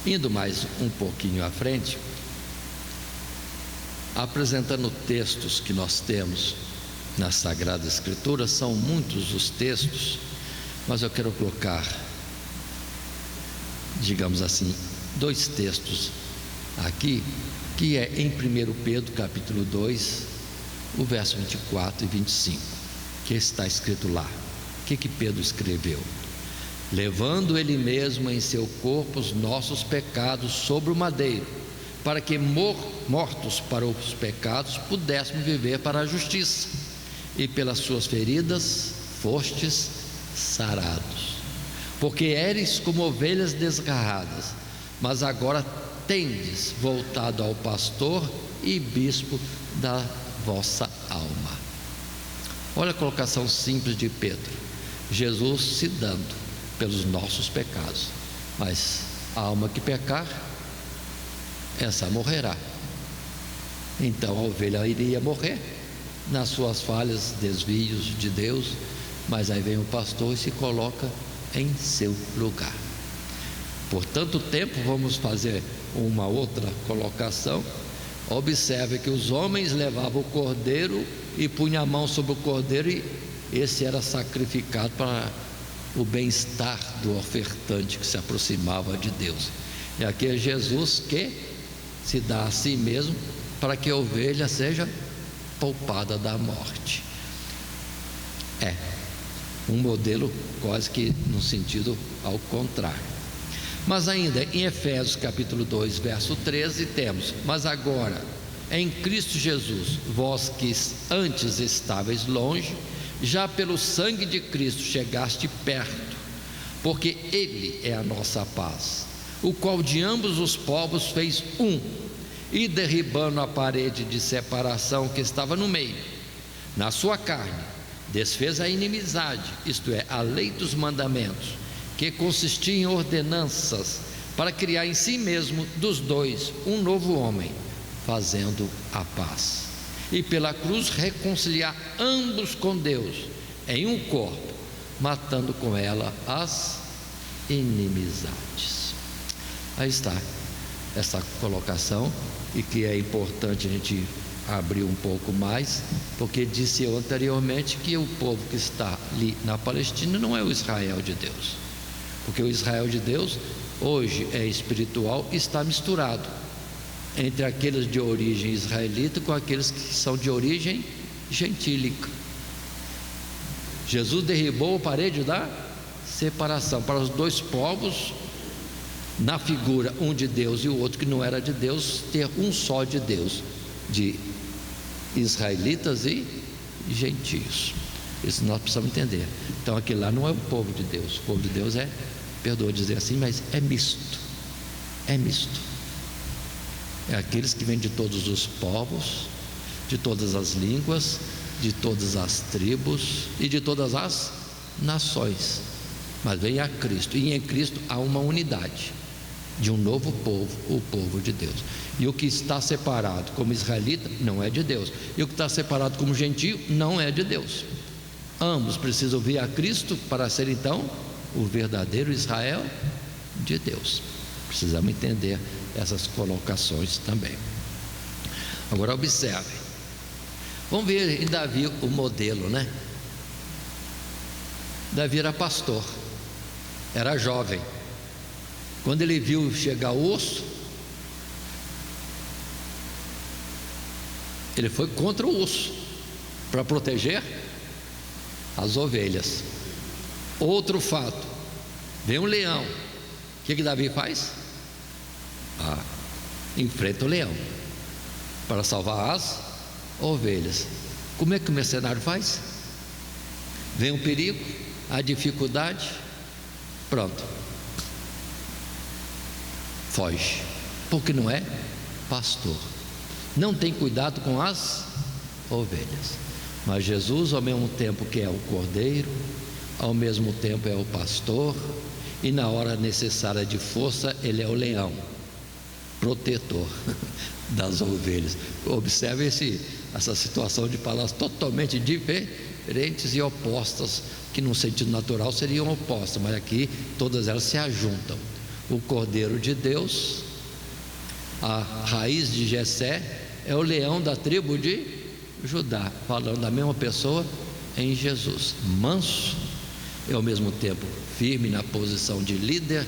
Indo mais um pouquinho à frente, apresentando textos que nós temos na Sagrada Escritura, são muitos os textos, mas eu quero colocar, digamos assim, dois textos aqui, que é em 1 Pedro capítulo 2, o verso 24 e 25, que está escrito lá. O que Pedro escreveu? Levando ele mesmo em seu corpo os nossos pecados sobre o madeiro, para que mortos para os pecados pudéssemos viver para a justiça, e pelas suas feridas fostes sarados. Porque eres como ovelhas desgarradas, mas agora tendes voltado ao pastor e bispo da vossa alma. Olha a colocação simples de Pedro. Jesus se dando pelos nossos pecados, mas a alma que pecar, essa morrerá. Então a ovelha iria morrer nas suas falhas, desvios de Deus, mas aí vem o pastor e se coloca em seu lugar. Por tanto tempo, vamos fazer uma outra colocação. Observe que os homens levavam o cordeiro e punham a mão sobre o cordeiro, e esse era sacrificado para o bem-estar do ofertante que se aproximava de Deus. E aqui é Jesus que se dá a si mesmo para que a ovelha seja poupada da morte. É um modelo quase que no sentido ao contrário. Mas ainda em Efésios capítulo 2, verso 13, temos: mas agora, em Cristo Jesus, vós que antes estáveis longe, já pelo sangue de Cristo chegaste perto, porque Ele é a nossa paz, o qual de ambos os povos fez um, e derribando a parede de separação que estava no meio, na sua carne, desfez a inimizade, isto é, a lei dos mandamentos, que consistia em ordenanças, para criar em si mesmo dos dois um novo homem, fazendo a paz, e pela cruz reconciliar ambos com Deus em um corpo, matando com ela as inimizades. Aí está essa colocação, e que é importante a gente abrir um pouco mais, porque disse eu anteriormente que o povo que está ali na Palestina não é o Israel de Deus, porque o Israel de Deus hoje é espiritual e está misturado entre aqueles de origem israelita com aqueles que são de origem gentílica. Jesus derribou a parede da separação para os dois povos, na figura um de Deus e o outro que não era de Deus, ter um só de Deus, de israelitas e gentios. Isso nós precisamos entender. Então aquilo lá não é o povo de Deus. O povo de Deus é, perdoa dizer assim, mas é misto. É misto. É aqueles que vêm de todos os povos, de todas as línguas, de todas as tribos e de todas as nações, mas vem a Cristo, e em Cristo há uma unidade de um novo povo, o povo de Deus. E o que está separado como israelita não é de Deus, e o que está separado como gentio não é de Deus. Ambos precisam vir a Cristo para ser então o verdadeiro Israel de Deus. Precisamos entender essas colocações também. Agora observe, vamos ver em Davi o modelo, né? Davi era pastor, era jovem. Quando ele viu chegar o urso, ele foi contra o urso para proteger as ovelhas. Outro fato, vem um leão, o que Davi faz? Enfrenta o leão para salvar as ovelhas. Como é que o mercenário faz? Vem um perigo, a dificuldade, pronto, foge, porque não é pastor, não tem cuidado com as ovelhas. Mas Jesus, ao mesmo tempo que é o cordeiro, ao mesmo tempo é o pastor, e na hora necessária de força ele é o leão, protetor das ovelhas. Observe essa situação de palavras totalmente diferentes e opostas, que no sentido natural seriam opostas, mas aqui todas elas se ajuntam. O cordeiro de Deus, a raiz de Jessé, é o leão da tribo de Judá, falando da mesma pessoa em Jesus, manso e ao mesmo tempo firme na posição de líder,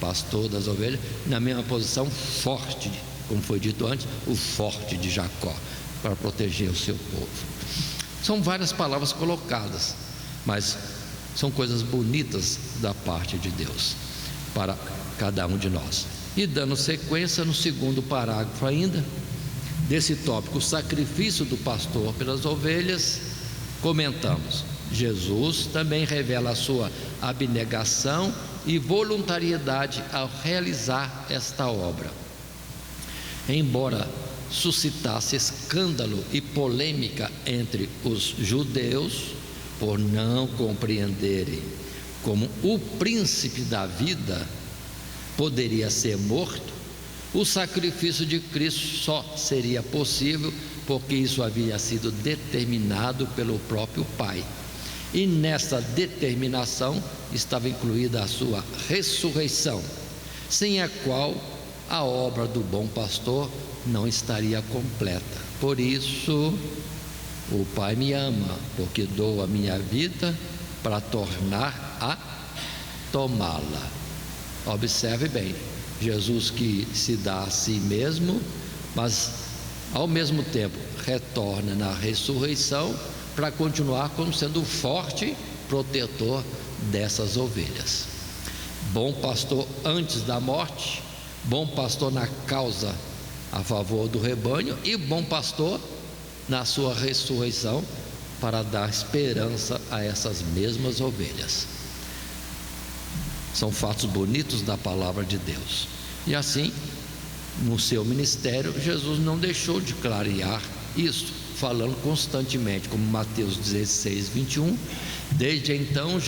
pastor das ovelhas, na mesma posição forte, como foi dito antes, o forte de Jacó, para proteger o seu povo. São várias palavras colocadas, mas são coisas bonitas da parte de Deus para cada um de nós. E dando sequência no segundo parágrafo ainda desse tópico, o sacrifício do pastor pelas ovelhas, comentamos: Jesus também revela a sua abnegação e voluntariedade ao realizar esta obra. Embora suscitasse escândalo e polêmica entre os judeus por não compreenderem como o príncipe da vida poderia ser morto, o sacrifício de Cristo só seria possível porque isso havia sido determinado pelo próprio Pai, e nessa determinação estava incluída a sua ressurreição, sem a qual a obra do bom pastor não estaria completa. Por isso o Pai me ama, porque dou a minha vida para tornar a tomá-la. Observe bem, Jesus que se dá a si mesmo, mas ao mesmo tempo retorna na ressurreição para continuar como sendo o forte protetor dessas ovelhas. Bom pastor antes da morte, bom pastor na causa a favor do rebanho e bom pastor na sua ressurreição para dar esperança a essas mesmas ovelhas. São fatos bonitos da palavra de Deus. E assim, no seu ministério, Jesus não deixou de clarear isso, falando constantemente, como Mateus 16, 21. Desde então,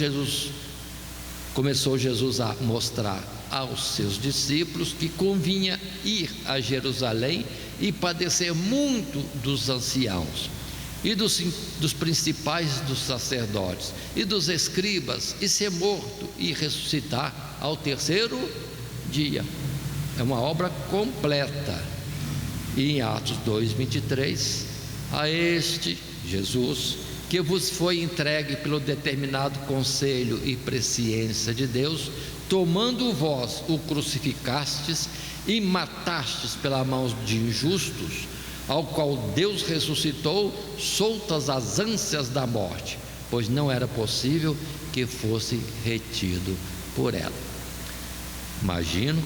começou a mostrar aos seus discípulos que convinha ir a Jerusalém e padecer muito dos anciãos e dos principais dos sacerdotes e dos escribas, e ser morto e ressuscitar ao terceiro dia. É uma obra completa. E em Atos 2:23, a este Jesus, que vos foi entregue pelo determinado conselho e presciência de Deus, tomando vós o crucificastes e matastes pela mão de injustos, ao qual Deus ressuscitou, soltas as ânsias da morte, pois não era possível que fosse retido por ela. Imagino,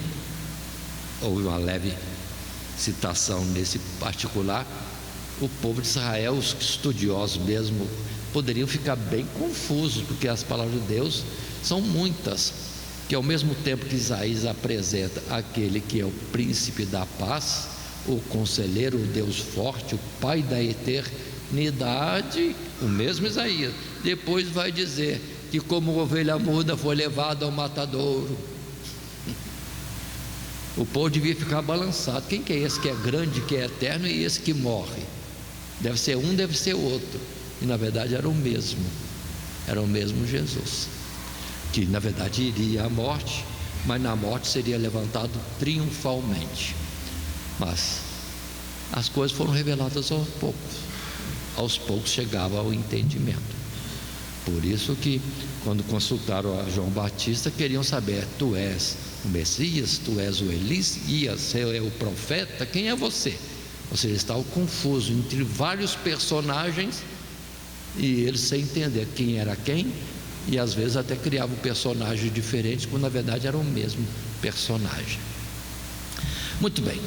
houve uma leve citação nesse particular, o povo de Israel, os estudiosos mesmo, poderiam ficar bem confusos, porque as palavras de Deus são muitas, que ao mesmo tempo que Isaías apresenta aquele que é o príncipe da paz, o conselheiro, o Deus forte, o Pai da eternidade, o mesmo Isaías, depois vai dizer que como ovelha muda foi levado ao matadouro. O povo devia ficar balançado. Quem que é esse que é grande, que é eterno, e esse que morre? Deve ser um, deve ser outro. E na verdade era o mesmo Jesus, que na verdade iria à morte, mas na morte seria levantado triunfalmente. Mas as coisas foram reveladas aos poucos chegava ao entendimento. Por isso que quando consultaram a João Batista, queriam saber: tu és o Messias, tu és o Elias, é o profeta, quem é você? Ou seja, estavam confusos entre vários personagens, e eles sem entender quem era quem, e às vezes até criavam personagens diferentes, quando na verdade era o mesmo personagem. Muito bem,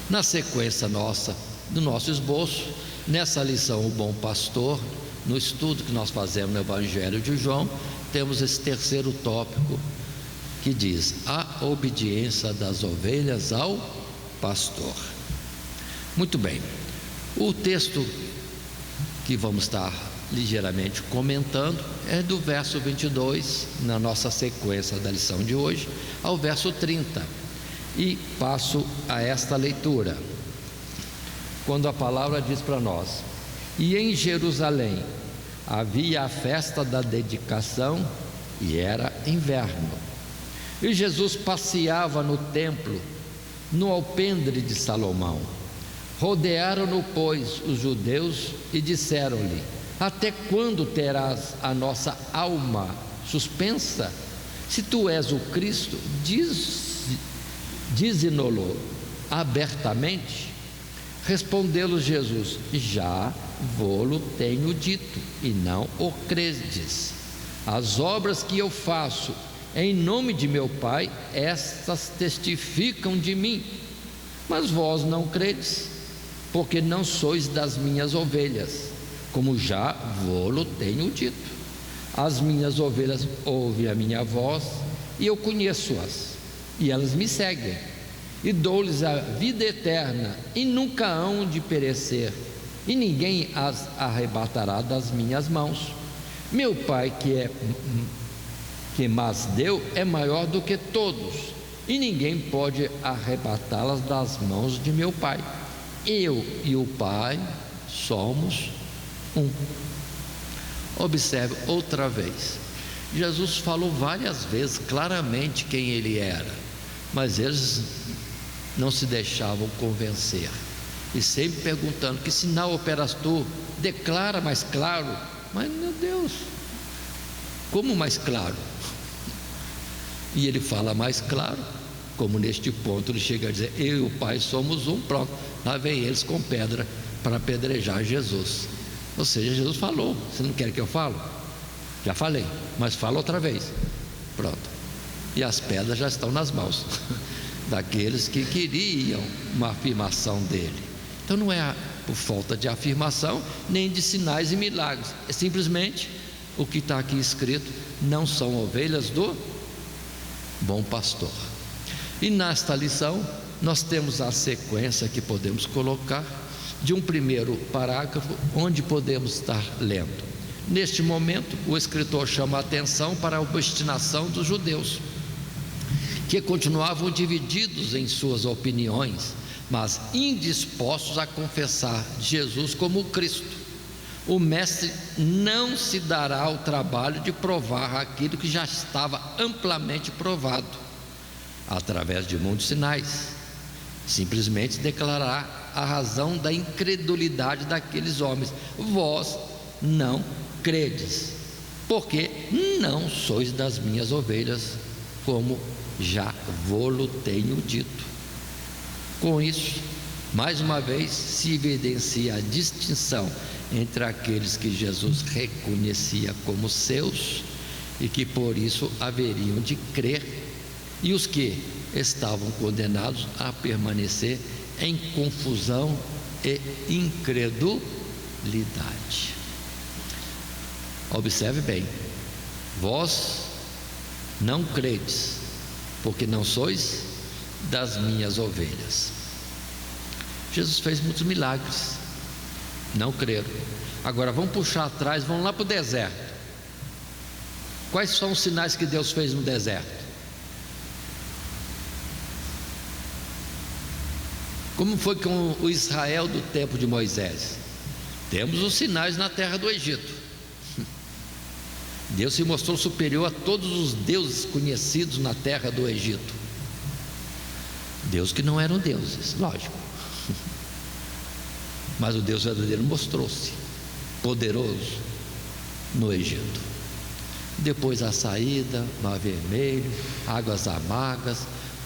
na sequência do nosso esboço, nessa lição O Bom Pastor, no estudo que nós fazemos no Evangelho de João, temos esse terceiro tópico que diz: a obediência das ovelhas ao pastor. Muito bem, o texto que vamos estar ligeiramente comentando é do verso 22, na nossa sequência da lição de hoje, ao verso 30, e passo a esta leitura, quando a palavra diz para nós: e em Jerusalém havia a festa da dedicação, e era inverno, e Jesus passeava no templo, no alpendre de Salomão. Rodearam-no, pois, os judeus e disseram-lhe: até quando terás a nossa alma suspensa? Se tu és o Cristo, dize-no-lo abertamente. Respondeu-lhes Jesus: já vô-lo tenho dito, e não o credes. As obras que eu faço em nome de meu Pai, estas testificam de mim, mas vós não credes, porque não sois das minhas ovelhas, como já vô-lo tenho dito. As minhas ovelhas ouvem a minha voz, e eu conheço-as, e elas me seguem, e dou-lhes a vida eterna, e nunca hão de perecer, e ninguém as arrebatará das minhas mãos. Meu Pai que mas deu é maior do que todos, e ninguém pode arrebatá-las das mãos de meu Pai. Eu e o Pai somos um. Observe outra vez, Jesus falou várias vezes claramente quem ele era, mas eles não se deixavam convencer, e sempre perguntando: que sinal operas tu? Declara mais claro. Mas meu Deus, como mais claro? E ele fala mais claro, como neste ponto ele chega a dizer: eu e o Pai somos um. Pronto, lá vem eles com pedra para apedrejar Jesus. Ou seja, Jesus falou: você não quer que eu fale? Já falei, mas fala outra vez. Pronto, e as pedras já estão nas mãos daqueles que queriam uma afirmação dele. Então não é por falta de afirmação, nem de sinais e milagres, é simplesmente o que está aqui escrito: não são ovelhas do bom pastor. E nesta lição nós temos a sequência que podemos colocar de um primeiro parágrafo, onde podemos estar lendo. Neste momento o escritor chama a atenção para a obstinação dos judeus, que continuavam divididos em suas opiniões, mas indispostos a confessar Jesus como Cristo. O mestre não se dará ao trabalho de provar aquilo que já estava amplamente provado, através de muitos sinais. Simplesmente declarará a razão da incredulidade daqueles homens: vós não credes, porque não sois das minhas ovelhas, como já vô-lo tenho dito. Com isso, mais uma vez se evidencia a distinção entre aqueles que Jesus reconhecia como seus e que por isso haveriam de crer, e os que estavam condenados a permanecer em confusão e incredulidade. Observe bem: vós não credes, porque não sois das minhas ovelhas. Jesus fez muitos milagres, não creram. Agora vamos puxar atrás, vamos lá para o deserto. Quais são os sinais que Deus fez no deserto? Como foi com o Israel do tempo de Moisés? Temos os sinais na terra do Egito. Deus se mostrou superior a todos os deuses conhecidos na terra do Egito. Deus que não eram deuses, lógico, mas o Deus verdadeiro mostrou-se poderoso no Egito. Depois a saída, Mar Vermelho, águas amargas,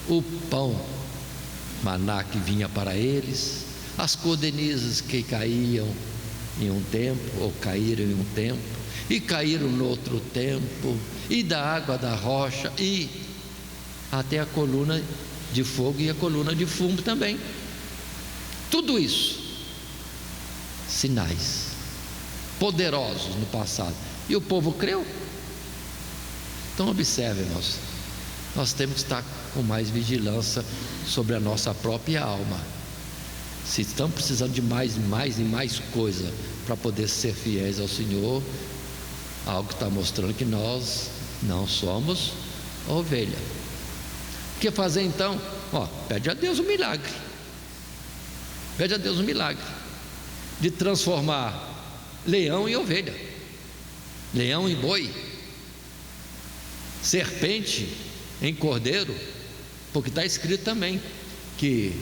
o pão maná que vinha para eles, as codornizes que caíam em um tempo, ou caíram em um tempo, e caíram no outro tempo, e da água da rocha, e até a coluna de fogo e a coluna de fumo também. Tudo isso, sinais poderosos no passado, e o povo creu. Então observe, irmãos, nós temos que estar com mais vigilância sobre a nossa própria alma. Se estamos precisando de mais e mais coisa para poder ser fiéis ao Senhor, algo está mostrando que nós não somos ovelha. O que fazer então? Pede a Deus um milagre. Pede a Deus um milagre de transformar leão em ovelha, leão em boi, serpente em cordeiro, porque está escrito também que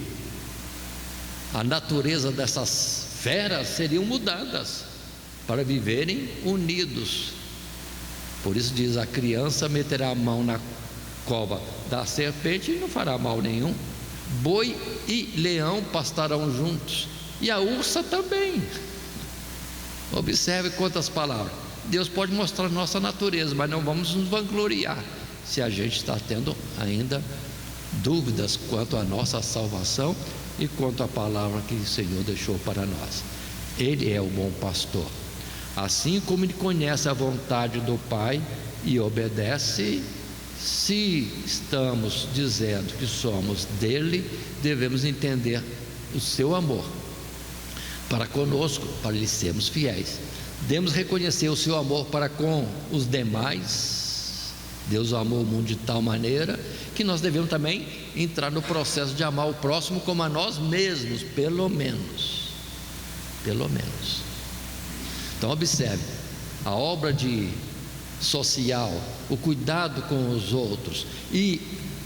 a natureza dessas feras seriam mudadas para viverem unidos. Por isso diz: a criança meterá a mão na cova da serpente e não fará mal nenhum. Boi e leão pastarão juntos, e a ursa também. Observe quantas palavras. Deus pode mostrar a nossa natureza, mas não vamos nos vangloriar se a gente está tendo ainda dúvidas quanto à nossa salvação e quanto à palavra que o Senhor deixou para nós. Ele é o bom pastor. Assim como ele conhece a vontade do Pai e obedece, se estamos dizendo que somos dele, devemos entender o seu amor para conosco, para lhe sermos fiéis. Devemos reconhecer o seu amor para com os demais. Deus amou o mundo de tal maneira que nós devemos também entrar no processo de amar o próximo como a nós mesmos, pelo menos. Então observe, a obra social, o cuidado com os outros e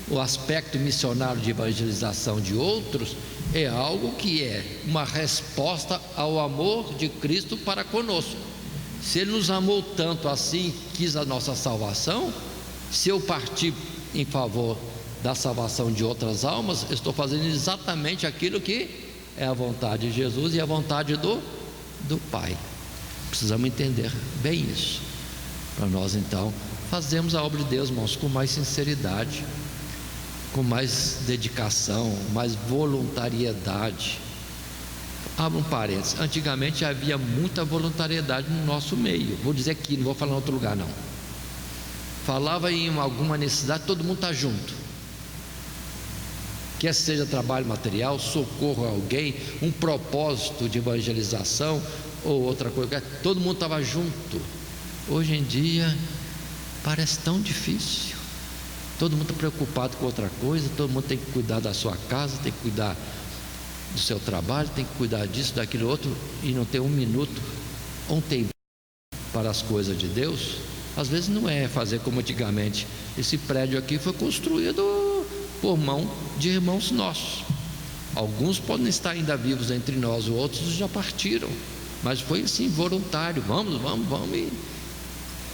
o aspecto missionário de evangelização de outros é algo que é uma resposta ao amor de Cristo para conosco. Se Ele nos amou tanto assim, quis a nossa salvação, se eu partir em favor da salvação de outras almas, eu estou fazendo exatamente aquilo que é a vontade de Jesus e a vontade do Pai. Precisamos entender bem isso, para nós então fazermos a obra de Deus, irmãos, com mais sinceridade, com mais dedicação, mais voluntariedade. Abra um parênteses, antigamente havia muita voluntariedade no nosso meio. Vou dizer aqui, não vou falar em outro lugar não. Falava em alguma necessidade, todo mundo está junto, quer seja trabalho material, socorro a alguém, um propósito de evangelização ou outra coisa, todo mundo estava junto. Hoje em dia parece tão difícil, todo mundo está preocupado com outra coisa, todo mundo tem que cuidar da sua casa, tem que cuidar do seu trabalho, tem que cuidar disso, daquilo outro, e não tem um minuto, um tempo para as coisas de Deus. Às vezes não é fazer como antigamente. Esse prédio aqui foi construído por mão de irmãos nossos. Alguns podem estar ainda vivos entre nós, outros já partiram, mas foi assim, voluntário. Vamos, e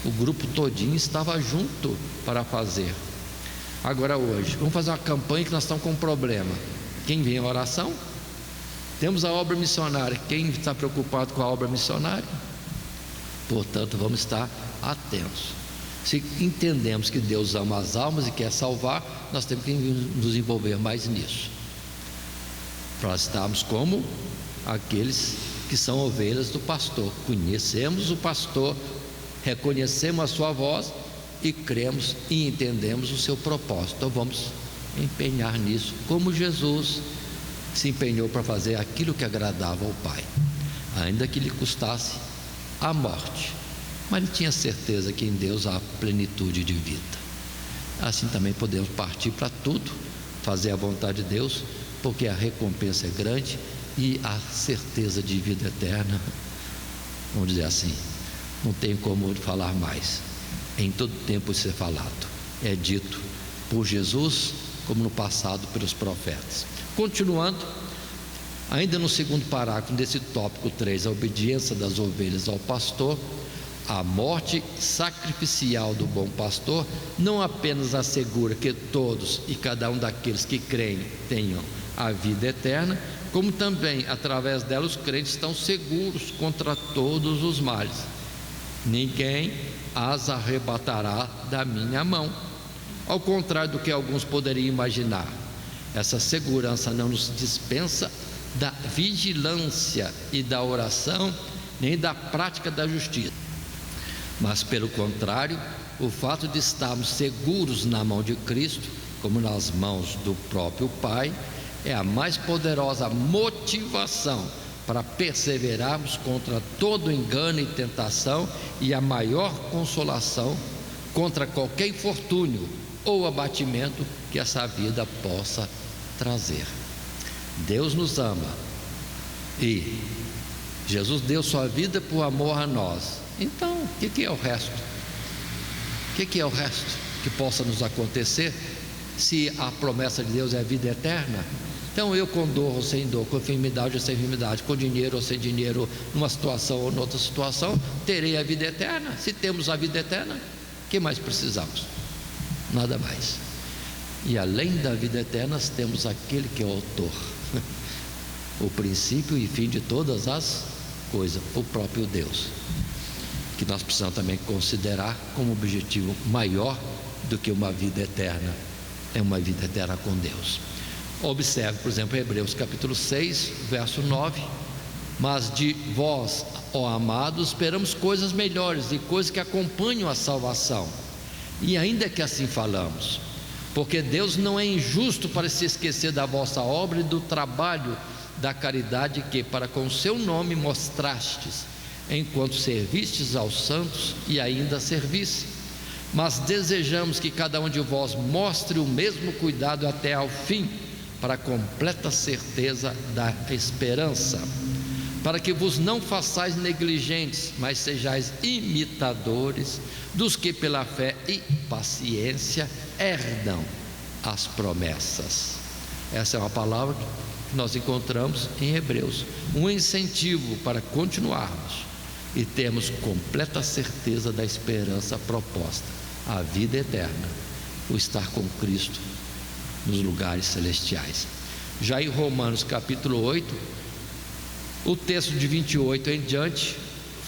o grupo todinho estava junto para fazer. Agora hoje, vamos fazer uma campanha que nós estamos com um problema. Quem vem à oração? Temos a obra missionária. Quem está preocupado com a obra missionária? Portanto, vamos estar atentos. Se entendemos que Deus ama as almas e quer salvar, nós temos que nos envolver mais nisso, para estarmos como aqueles que são ovelhas do pastor. Conhecemos o pastor, reconhecemos a sua voz e cremos e entendemos o seu propósito. Então vamos empenhar nisso, como Jesus se empenhou para fazer aquilo que agradava ao Pai, ainda que lhe custasse a morte, mas ele tinha certeza que em Deus há plenitude de vida. Assim também podemos partir para tudo, fazer a vontade de Deus, porque a recompensa é grande e a certeza de vida eterna, vamos dizer assim, não tem como falar mais. Em todo tempo isso é falado, é dito por Jesus, como no passado pelos profetas. Continuando, ainda no segundo parágrafo desse tópico 3, a obediência das ovelhas ao pastor, a morte sacrificial do bom pastor não apenas assegura que todos e cada um daqueles que creem tenham a vida eterna, como também através dela os crentes estão seguros contra todos os males. Ninguém as arrebatará da minha mão. Ao contrário do que alguns poderiam imaginar, essa segurança não nos dispensa da vigilância e da oração, nem da prática da justiça, mas pelo contrário, o fato de estarmos seguros na mão de Cristo, como nas mãos do próprio Pai, é a mais poderosa motivação para perseverarmos contra todo engano e tentação, e a maior consolação contra qualquer infortúnio ou abatimento que essa vida possa trazer. Deus nos ama e Jesus deu sua vida por amor a nós. Então, o que é o resto? O que é o resto que possa nos acontecer, se a promessa de Deus é a vida eterna? Então, eu com dor ou sem dor, com enfermidade ou sem enfermidade, com dinheiro ou sem dinheiro, numa situação ou noutra situação, terei a vida eterna. Se temos a vida eterna, o que mais precisamos? Nada mais. E além da vida eterna, nós temos aquele que é o autor, o princípio e fim de todas as coisas, o próprio Deus, que nós precisamos também considerar como objetivo maior do que uma vida eterna, é uma vida eterna com Deus. Observe, por exemplo, Hebreus capítulo 6, verso 9: mas de vós, ó amados, esperamos coisas melhores e coisas que acompanham a salvação. E ainda que assim falamos, porque Deus não é injusto para se esquecer da vossa obra e do trabalho da caridade que para com o seu nome mostrastes, enquanto servistes aos santos e ainda servisse. Mas desejamos que cada um de vós mostre o mesmo cuidado até ao fim, para a completa certeza da esperança, para que vos não façais negligentes, mas sejais imitadores dos que pela fé e paciência herdam as promessas. Essa é uma palavra que nós encontramos em Hebreus, um incentivo para continuarmos e termos completa certeza da esperança proposta, a vida eterna, o estar com Cristo nos lugares celestiais. Já em Romanos capítulo 8, o texto de 28 em diante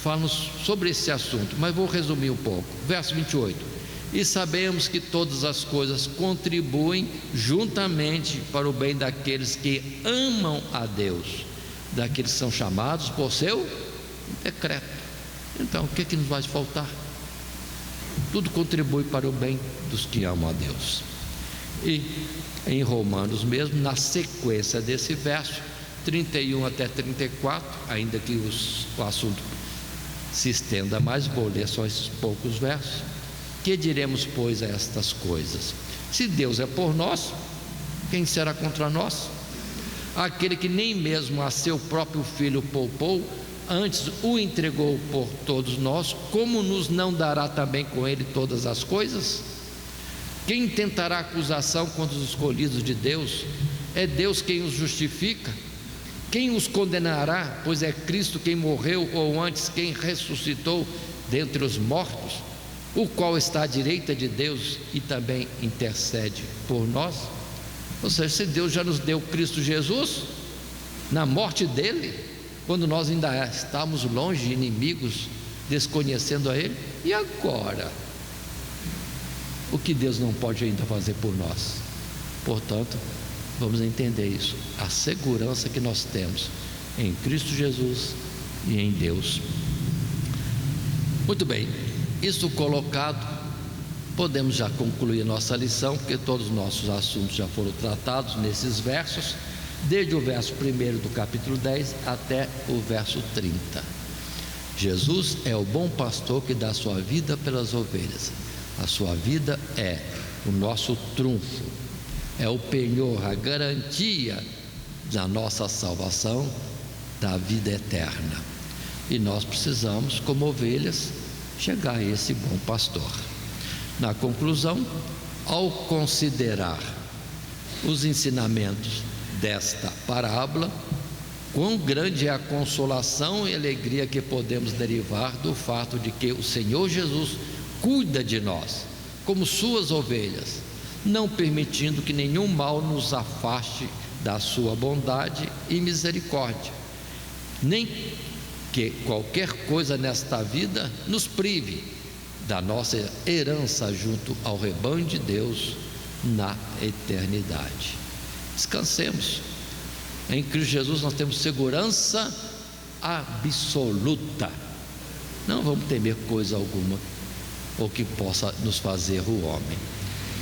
fala sobre esse assunto, mas vou resumir um pouco. Verso 28: e sabemos que todas as coisas contribuem juntamente para o bem daqueles que amam a Deus, daqueles que são chamados por seu decreto. Então, o que nos vai faltar? Tudo contribui para o bem dos que amam a Deus. E em Romanos mesmo, na sequência desse verso 31 até 34, ainda que o assunto se estenda mais, vou ler só esses poucos versos. Que diremos, pois, a estas coisas? Se Deus é por nós, quem será contra nós? Aquele que nem mesmo a seu próprio filho poupou, antes o entregou por todos nós, como nos não dará também com ele todas as coisas? Quem tentará acusação contra os escolhidos de Deus? É Deus quem os justifica. Quem os condenará? Pois é Cristo quem morreu, ou antes quem ressuscitou dentre os mortos, o qual está à direita de Deus e também intercede por nós. Ou seja, se Deus já nos deu Cristo Jesus na morte dele, quando nós ainda estávamos longe, inimigos, desconhecendo a ele, e agora? O que Deus não pode ainda fazer por nós? Portanto, vamos entender isso, a segurança que nós temos em Cristo Jesus e em Deus. Muito bem, isso colocado, podemos já concluir nossa lição, porque todos os nossos assuntos já foram tratados nesses versos, desde o verso 1 do capítulo 10 até o verso 30. Jesus é o bom pastor que dá sua vida pelas ovelhas. A sua vida é o nosso trunfo, é o penhor, a garantia da nossa salvação, da vida eterna. E nós precisamos, como ovelhas, chegar a esse bom pastor. Na conclusão, ao considerar os ensinamentos desta parábola, quão grande é a consolação e alegria que podemos derivar do fato de que o Senhor Jesus cuida de nós como suas ovelhas, não permitindo que nenhum mal nos afaste da sua bondade e misericórdia, nem que qualquer coisa nesta vida nos prive da nossa herança junto ao rebanho de Deus na eternidade. Descansemos em Cristo Jesus, nós temos segurança absoluta, não vamos temer coisa alguma ou que possa nos fazer o homem,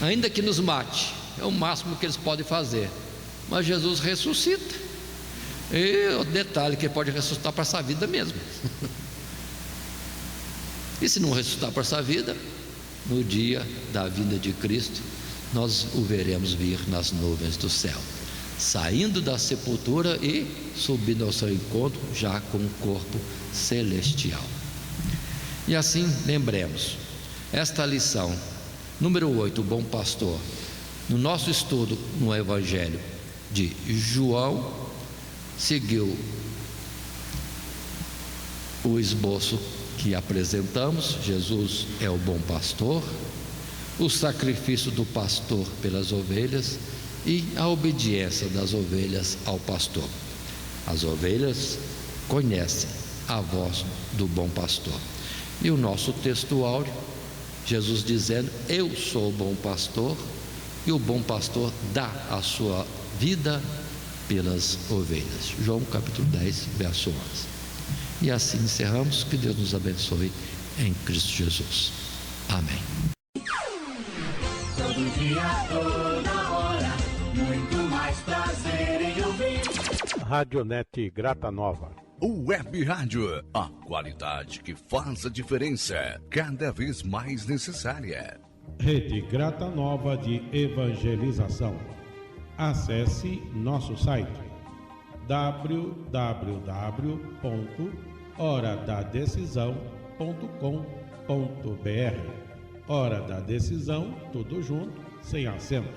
ainda que nos mate, é o máximo que eles podem fazer, mas Jesus ressuscita, e o detalhe que ele pode ressuscitar para essa vida mesmo. E se não ressuscitar para essa vida, no dia da vinda de Cristo, nós o veremos vir nas nuvens do céu, saindo da sepultura e subindo ao seu encontro, já com um corpo celestial. E assim, lembremos, esta lição, número 8, o bom pastor, no nosso estudo no Evangelho de João, seguiu o esboço que apresentamos. Jesus é o bom pastor, o sacrifício do pastor pelas ovelhas e a obediência das ovelhas ao pastor. As ovelhas conhecem a voz do bom pastor. E o nosso texto áureo, Jesus dizendo: eu sou o bom pastor, e o bom pastor dá a sua vida pelas ovelhas. João capítulo 10, verso 11. E assim encerramos. Que Deus nos abençoe em Cristo Jesus. Amém. Todo dia, toda hora, muito mais prazer em ouvir. Radionete Grata Nova. Web Rádio, a qualidade que faz a diferença, cada vez mais necessária. Rede Grata Nova de Evangelização. Acesse nosso site www.horadadecisão.com.br. Hora da Decisão, tudo junto, sem acento.